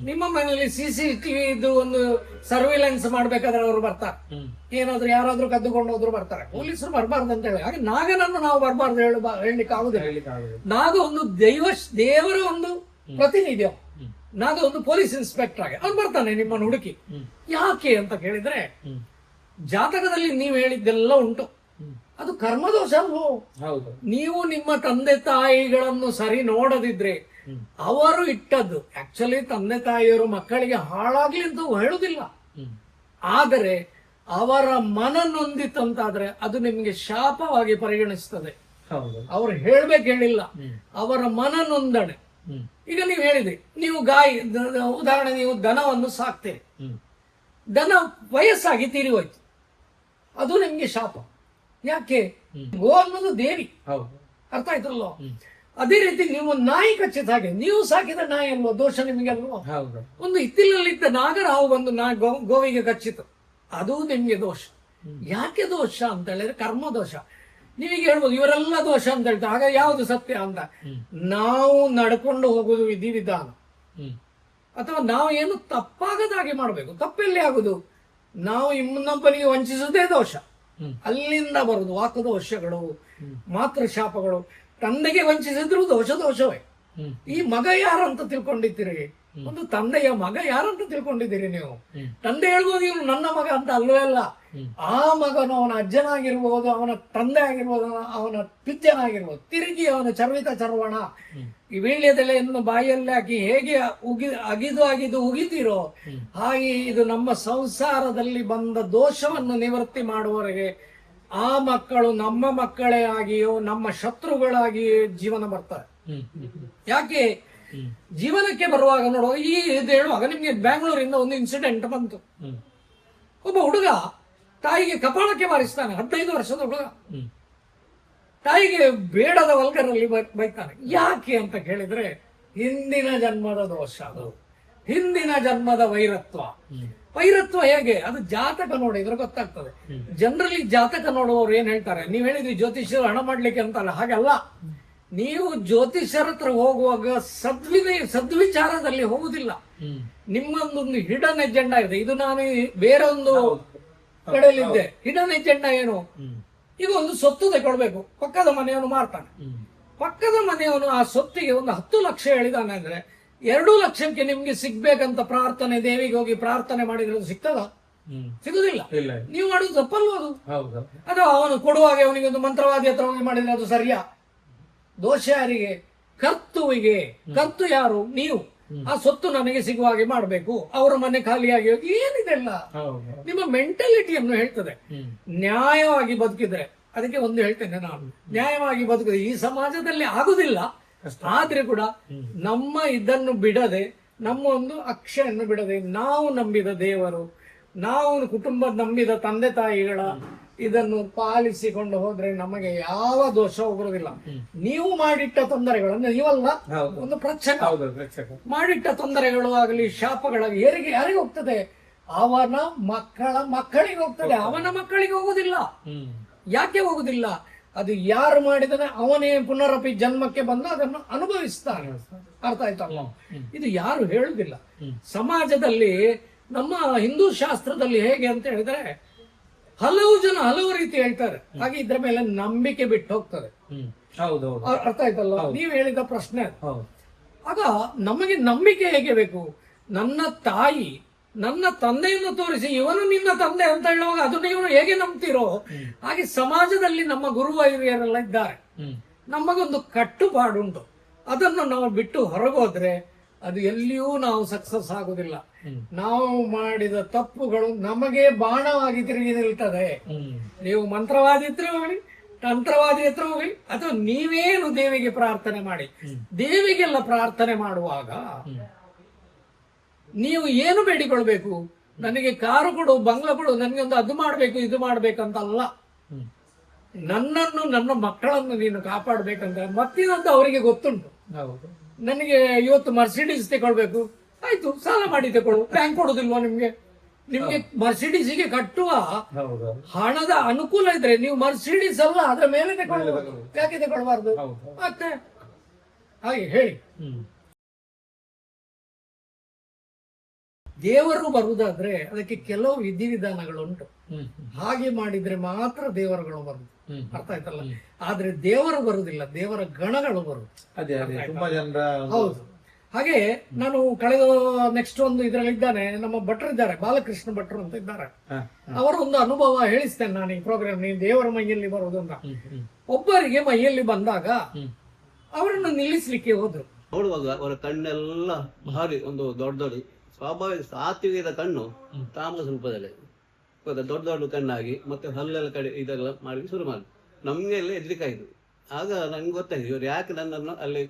ನಿಮ್ಮ ಮನೆಯಲ್ಲಿ CCTV ಇದು ಒಂದು ಸರ್ವಿಲೆನ್ಸ್ ಮಾಡ್ಬೇಕಾದ್ರೆ ಅವರು ಬರ್ತಾರೆ, ಏನಾದ್ರು ಯಾರಾದ್ರೂ ಕದ್ದುಕೊಂಡು ಹೋದ್ರು ಬರ್ತಾರೆ. ಪೊಲೀಸರು ಬರಬಾರ್ದು ಅಂತ ಹೇಳಿ, ಹಾಗೆ ನಾಗನನ್ನು ನಾವು ಬರಬಾರ್ದು ಹೇಳಲಿಕ್ಕೆ ಆಗುದಿಲ್ಲ. ನಾಗ ಒಂದು ದೇವರ ಒಂದು ಪ್ರತಿನಿಧಿ. ನಾಗ ಒಂದು ಪೊಲೀಸ್ ಇನ್ಸ್ಪೆಕ್ಟರ್ ಆಗಿ ಅವ್ನು ಬರ್ತಾನೆ ನಿಮ್ಮನ್ನು ಹುಡುಕಿ. ಯಾಕೆ ಅಂತ ಕೇಳಿದ್ರೆ, ಜಾತಕದಲ್ಲಿ ನೀವು ಹೇಳಿದ್ದೆಲ್ಲ ಉಂಟು, ಅದು ಕರ್ಮದೋಷ ಅಲ್ವೋ? ನೀವು ನಿಮ್ಮ ತಂದೆ ತಾಯಿಗಳನ್ನು ಸರಿ ನೋಡದಿದ್ರೆ, ಅವರು ಇಟ್ಟದ್ದು ಆಕ್ಚುಲಿ ತಂದೆ ತಾಯಿಯವರು ಮಕ್ಕಳಿಗೆ ಹಾಳಾಗ್ಲಿ ಅಂತ ಹೇಳುದಿಲ್ಲ, ಆದರೆ ಅವರ ಮನ ನೊಂದಿತ್ತಂತಾದ್ರೆ ಅದು ನಿಮ್ಗೆ ಶಾಪವಾಗಿ ಪರಿಗಣಿಸ್ತದೆ. ಅವ್ರು ಹೇಳ್ಬೇಕು ಹೇಳಿಲ್ಲ, ಅವರ ಮನ ನೊಂದಣೆ. ಈಗ ನೀವು ಹೇಳಿದ್ರಿ, ನೀವು ಉದಾಹರಣೆ, ನೀವು ದನವನ್ನು ಸಾಕ್ತೀರಿ, ದನ ವಯಸ್ಸಾಗಿ ತೀರಿ ಹೋಯ್ತು, ಅದು ನಿಮ್ಗೆ ಶಾಪ. ಯಾಕೆ? ಗೋ ಅನ್ನೋದು ದೇವಿ, ಅರ್ಥ ಆಯ್ತಲ್ಲೋ? ಅದೇ ರೀತಿ ನೀವು ನಾಯಿ ಕಚ್ಚಿದ ಹಾಗೆ, ನೀವು ಸಾಕಿದ ನಾಯಿ ಅಲ್ವೋ, ದೋಷ ನಿಮಗೆ ಅಲ್ವೋ? ಒಂದು ಹಿತ್ತಿಲಲ್ಲಿದ್ದ ನಾಗರಾವು ಬಂದು ಗೋವಿಗೆ ಕಚ್ಚಿತು, ಅದು ನಿಮ್ಗೆ ದೋಷ. ಯಾಕೆ ದೋಷ ಅಂತ ಹೇಳಿದ್ರೆ ಕರ್ಮ ದೋಷ. ನೀವೀಗ ಹೇಳ್ಬೋದು ಇವರೆಲ್ಲ ದೋಷ ಅಂತ ಹೇಳ್ತಾರೆ, ಆಗ ಯಾವುದು ಸತ್ಯ ಅಂತ? ನಾವು ನಡ್ಕೊಂಡು ಹೋಗುದು ವಿಧಿವಿಧಾನ, ಅಥವಾ ನಾವು ಏನು ತಪ್ಪಾಗದಾಗೆ ಮಾಡಬೇಕು. ತಪ್ಪೆಲ್ಲಿ ಆಗುದು? ನಾವು ಇನ್ನೊಬ್ಬನಿಗೆ ವಂಚಿಸುವುದೇ ದೋಷ, ಅಲ್ಲಿಂದ ಬರುದು ವಾಕದೋಷಗಳು, ಮಾತೃಶಾಪಗಳು. ತಂದೆಗೆ ವಂಚಿಸಿದ್ರು ದೋಷವೇ. ಈ ಮಗ ಯಾರಂತ ತಿಳ್ಕೊಂಡಿದ್ದೀರಿ? ಒಂದು ತಂದೆಯ ಮಗ ಯಾರಂತ ತಿಳ್ಕೊಂಡಿದ್ದೀರಿ ನೀವು? ತಂದೆ ಹೇಳ್ಬೋದು ಇವನು ನನ್ನ ಮಗ ಅಂತ, ಅಲ್ವೇ ಅಲ್ಲ. ಆ ಮಗನು ಅವನ ಅಜ್ಜನಾಗಿರ್ಬೋದು, ಅವನ ತಂದೆ ಆಗಿರ್ಬೋದು, ಅವನ ಪಿಜ್ಜನಾಗಿರ್ಬೋದು, ತಿರುಗಿ ಅವನ ಚರ್ವಿತ ಚರ್ವಣ ಈ ವೀಳ್ಯದೆಲೆಯನ್ನು ಬಾಯಲ್ಲಿ ಹಾಕಿ ಹೇಗೆ ಅಗಿದು ಉಗಿತೀರೋ ಹಾಗೆ ಇದು ನಮ್ಮ ಸಂಸಾರದಲ್ಲಿ ಬಂದ ದೋಷವನ್ನು ನಿವೃತ್ತಿ ಮಾಡುವವರೆಗೆ ಆ ಮಕ್ಕಳು ನಮ್ಮ ಮಕ್ಕಳೇ ಆಗಿಯೋ ನಮ್ಮ ಶತ್ರುಗಳಾಗಿಯೋ ಜೀವನ ಬರ್ತಾರೆ. ಯಾಕೆ? ಜೀವನಕ್ಕೆ ಬರುವಾಗ ನೋಡುವ ಇದು ಹೇಳುವಾಗ ನಿಮ್ಗೆ ಬ್ಯಾಂಗ್ಳೂರಿಂದ ಒಂದು ಇನ್ಸಿಡೆಂಟ್ ಬಂತು. ಒಬ್ಬ ಹುಡುಗ ತಾಯಿಗೆ ಕಪಾಳಕ್ಕೆ ಬಾರಿಸ್ತಾನೆ, 15 ವರ್ಷದ ಹುಡುಗ. ತಾಯಿಗೆ ಬೇಡದ ವಲ್ಗರಲ್ಲಿ ಬೈತಾನೆ. ಯಾಕೆ ಅಂತ ಕೇಳಿದ್ರೆ, ಹಿಂದಿನ ಜನ್ಮದ ದೋಷ, ಅದು ಹಿಂದಿನ ಜನ್ಮದ ವೈರತ್ವ. ಹೇಗೆ? ಅದು ಜಾತಕ ನೋಡಿದ್ರೆ ಗೊತ್ತಾಗ್ತದೆ. ಜನರಲಿ ಜಾತಕ ನೋಡುವವರು ಏನ್ ಹೇಳ್ತಾರೆ, ನೀವ್ ಹೇಳಿದ್ರಿ ಜ್ಯೋತಿಷ್ಯರು ಹಣ ಮಾಡ್ಲಿಕ್ಕೆ ಅಂತಲ್ಲ, ಹಾಗಲ್ಲ. ನೀವು ಜ್ಯೋತಿಷ್ಯರ ಹತ್ರ ಹೋಗುವಾಗ ಸದ್ವಿಚಾರದಲ್ಲಿ ಹೋಗುದಿಲ್ಲ. ನಿಮ್ಮೊಂದೊಂದು ಹಿಡನ್ ಎಜೆಂಡಾ ಇದೆ. ಇದು ನಾನು ಬೇರೆ ಒಂದು ಕಡೆಯಲ್ಲಿದ್ದೆ. ಹಿಡನ್ ಎಜೆಂಡಾ ಏನು? ಈಗ ಒಂದು ಸೊತ್ತು ತಗೊಳ್ಬೇಕು, ಪಕ್ಕದ ಮನೆಯವನು ಮಾರ್ತಾನೆ. ಪಕ್ಕದ ಮನೆಯವನು ಆ ಸೊತ್ತಿಗೆ ಒಂದು 10 ಲಕ್ಷ ಹೇಳಿದಾನೆ ಅಂದ್ರೆ 2 ಲಕ್ಷಕ್ಕೆ ನಿಮ್ಗೆ ಸಿಗ್ಬೇಕಂತ ಪ್ರಾರ್ಥನೆ, ದೇವಿಗೆ ಹೋಗಿ ಪ್ರಾರ್ಥನೆ ಮಾಡಿದ್ರೆ ಅದು ಸಿಗ್ತದ? ಸಿಗುದಿಲ್ಲ. ನೀವು ಮಾಡುದು ತಪ್ಪಲ್ವ ಅದು? ಅಥವಾ ಅವನು ಕೊಡುವಾಗ ಅವನಿಗೆ ಒಂದು ಮಂತ್ರವಾದಿ ಹತ್ರ ಹೋಗಿ ಮಾಡಿದ್ರೆ ಅದು ಸರಿಯಾ? ದೋಷ ಯಾರಿಗೆ? ಕರ್ತುವಿಗೆ. ಕರ್ತು ಯಾರು? ನೀವು. ಆ ಸೊತ್ತು ನನಗೆ ಸಿಗುವ ಹಾಗೆ ಮಾಡಬೇಕು, ಅವರ ಮನೆ ಖಾಲಿಯಾಗಿ ಹೋಗಿ ಏನಿದೆಲ್ಲ ನಿಮ್ಮ ಮೆಂಟಾಲಿಟಿಯನ್ನು ಹೇಳ್ತದೆ. ನ್ಯಾಯವಾಗಿ ಬದುಕಿದ್ರೆ ಅದಕ್ಕೆ ಒಂದು ಹೇಳ್ತೇನೆ ನಾನು, ನ್ಯಾಯವಾಗಿ ಬದುಕುದು ಈ ಸಮಾಜದಲ್ಲಿ ಆಗುದಿಲ್ಲ. ಆದ್ರೆ ಕೂಡ ನಮ್ಮ ಇದನ್ನು ಬಿಡದೆ, ನಮ್ಮ ಒಂದು ಅಕ್ಷಯನ್ನು ಬಿಡದೆ, ನಾವು ನಂಬಿದ ದೇವರು, ನಾವು ಕುಟುಂಬ ನಂಬಿದ ತಂದೆ ತಾಯಿಗಳ ಇದನ್ನು ಪಾಲಿಸಿಕೊಂಡು ಹೋದ್ರೆ ನಮಗೆ ಯಾವ ದೋಷ ಬರುವುದಿಲ್ಲ. ನೀವು ಮಾಡಿಟ್ಟ ತೊಂದರೆಗಳನ್ನು, ನೀವಲ್ಲ ಒಂದು ಪ್ರಚಕ ಮಾಡಿಟ್ಟ ತೊಂದರೆಗಳು ಆಗಲಿ ಶಾಪಗಳಾಗಲಿ ಯಾರಿಗೆ ಹೋಗ್ತದೆ? ಅವನ ಮಕ್ಕಳಿಗೆ ಹೋಗ್ತದೆ, ಅವನ ಮಕ್ಕಳಿಗೆ ಹೋಗುದಿಲ್ಲ. ಯಾಕೆ ಹೋಗುದಿಲ್ಲ? ಅದು ಯಾರು ಮಾಡಿದರೆ ಅವನೇ ಪುನರಪಿ ಜನ್ಮಕ್ಕೆ ಬಂದು ಅದನ್ನು ಅನುಭವಿಸ್ತಾನೆ. ಅರ್ಥ ಆಯ್ತಲ್ಲ? ಇದು ಯಾರು ಹೇಳುದಿಲ್ಲ. ಸಮಾಜದಲ್ಲಿ ನಮ್ಮ ಹಿಂದೂ ಶಾಸ್ತ್ರದಲ್ಲಿ ಹೇಗೆ ಅಂತ ಹೇಳಿದ್ರೆ ಹಲವು ಜನ ಹಲವು ರೀತಿ ಹೇಳ್ತಾರೆ. ಹಾಗೆ ಇದ್ರ ಮೇಲೆ ನಂಬಿಕೆ ಬಿಟ್ಟು ಹೋಗ್ತದೆ. ಅರ್ಥ ಆಯ್ತಲ್ಲ? ನೀವು ಹೇಳಿದ ಪ್ರಶ್ನೆ. ಆಗ ನಮಗೆ ನಂಬಿಕೆ ಹೇಗೆ ಬೇಕು? ನನ್ನ ತಾಯಿ ನನ್ನ ತಂದೆಯನ್ನು ತೋರಿಸಿ ಇವನು ನಿನ್ನ ತಂದೆ ಅಂತ ಹೇಳುವಾಗ ಅದನ್ನು ಇವನು ಹೇಗೆ ನಂಬ್ತಿರೋ ಹಾಗೆ ಸಮಾಜದಲ್ಲಿ ನಮ್ಮ ಗುರು ಹಿರಿಯರೆಲ್ಲ ಇದ್ದಾರೆ. ನಮಗೊಂದು ಕಟ್ಟುಪಾಡುಂಟು. ಅದನ್ನು ನಾವು ಬಿಟ್ಟು ಹೊರಗೋದ್ರೆ ಅದು ಎಲ್ಲಿಯೂ ನಾವು ಸಕ್ಸಸ್ ಆಗುದಿಲ್ಲ. ನಾವು ಮಾಡಿದ ತಪ್ಪುಗಳು ನಮಗೆ ಬಾಣವಾಗಿ ತಿರುಗಿ ನಿಲ್ತದೆ. ನೀವು ಮಂತ್ರವಾದಿ ಹತ್ರ ಹೋಗಿ, ತಂತ್ರವಾದಿ ಹತ್ರ ಹೋಗಿ, ಅಥವಾ ನೀವೇನು ದೇವಿಗೆ ಪ್ರಾರ್ಥನೆ ಮಾಡಿ. ದೇವಿಗೆಲ್ಲ ಪ್ರಾರ್ಥನೆ ಮಾಡುವಾಗ ನೀವು ಏನು ಬೇಡಿಕೊಳ್ಬೇಕು? ನನಗೆ ಕಾರು ಕೊಡು, ಬಂಗ್ಲ ಕೊಡು, ನನಗೆ ಒಂದು ಅದು ಮಾಡ್ಬೇಕು ಇದು ಮಾಡ್ಬೇಕಂತಲ್ಲ. ನನ್ನನ್ನು ನನ್ನ ಮಕ್ಕಳನ್ನು ನೀನು ಕಾಪಾಡ್ಬೇಕಂತ ಮತ್ತಿನದ್ದು ಅವರಿಗೆ ಗೊತ್ತುಂಟು. ನನಗೆ ಇವತ್ತು ಮರ್ಸಿಡೀಸ್ ತಗೊಳ್ಬೇಕು, ಆಯ್ತು ಸಾಲ ಮಾಡಿ ತಗೊಳ್ಳು, ಬ್ಯಾಂಕ್ ಕೊಡುದಿಲ್ವಾ ನಿಮ್ಗೆ? ನಿಮ್ಗೆ ಮರ್ಸಿಡೀಸಿಗೆ ಕಟ್ಟುವ ಹಣದ ಅನುಕೂಲ ಇದ್ರೆ ನೀವು ಮರ್ಸಿಡೀಸ್ ಅಲ್ಲ ಅದರ ಮೇಲೆ ತಗೊಳ್ಬಹುದು. ಯಾಕೆ ತಗೊಳ್ಬಾರ್ದು? ಮತ್ತೆ ಹಾಗೆ ಹೇಳಿ. ದೇವರು ಬರುವುದಾದ್ರೆ ಅದಕ್ಕೆ ಕೆಲವು ವಿಧಿವಿಧಾನಗಳುಂಟು. ಹಾಗೆ ಮಾಡಿದ್ರೆ ಮಾತ್ರ ದೇವರುಗಳು ಬರುದು. ಅರ್ಥ ಆಯ್ತಲ್ಲ? ಆದ್ರೆ ದೇವರು ಬರುದಿಲ್ಲ, ದೇವರ ಗಣಗಳು ಬರುದು. ಹೌದು. ಹಾಗೆ ನಾನು ಕಳೆದ ನೆಕ್ಸ್ಟ್ ಒಂದು ಇದ್ರಲ್ಲಿದ್ದಾನೆ, ನಮ್ಮ ಭಟ್ರು ಇದ್ದಾರೆ, ಬಾಲಕೃಷ್ಣ ಭಟ್ರು ಅಂತ ಇದ್ದಾರೆ. ಅವರ ಒಂದು ಅನುಭವ ಹೇಳಿಸ್ತೇನೆ ನಾನು ಈ ಪ್ರೋಗ್ರಾಮ್. ನೀವು ದೇವರ ಮೈಯಲ್ಲಿ ಬರುವುದು ಅಂತ. ಒಬ್ಬರಿಗೆ ಮೈಯಲ್ಲಿ ಬಂದಾಗ ಅವರನ್ನು ನಿಲ್ಲಿಸ್ಲಿಕ್ಕೆ ಹೋದ್ರು. ನೋಡುವಾಗ ಅವರ ಕಣ್ಣೆಲ್ಲ ಭಾರಿ ಒಂದು ದೊಡ್ಡ ದೊಡ್ಡ ಸ್ವಾಭಾವಿಕ ಸಾತ್ವಿಕದ ಕಣ್ಣು ತಾಮ್ರದ ರೂಪದಲ್ಲಿ ದೊಡ್ಡ ದೊಡ್ಡ ಕಣ್ಣಾಗಿ ಮತ್ತೆ ಹಲ್ಲೆಲ್ಲ ಕಡೆ ಇದೆಲ್ಲ ಮಾಡಿ ಶುರು ಮಾಡಿ ನಮ್ಗೆ ಎಲ್ಲ ಹೆದರಿಕೆ ಆಯ್ತು. ಆಗ ನಂಗೆ ಗೊತ್ತಾಯ್ತು ಇವ್ರು ಯಾಕೆ ನನ್ನನ್ನು ಅಲ್ಲಿ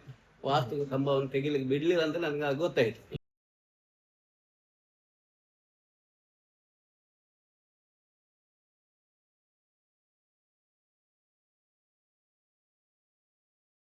ವಾಸ್ತು ಕಂಬವನ್ನು ತೆಗಿಲಿಕ್ಕೆ ಬಿಡ್ಲಿಲ್ಲ ಅಂತ ನನ್ಗೆ ಗೊತ್ತಾಯ್ತು.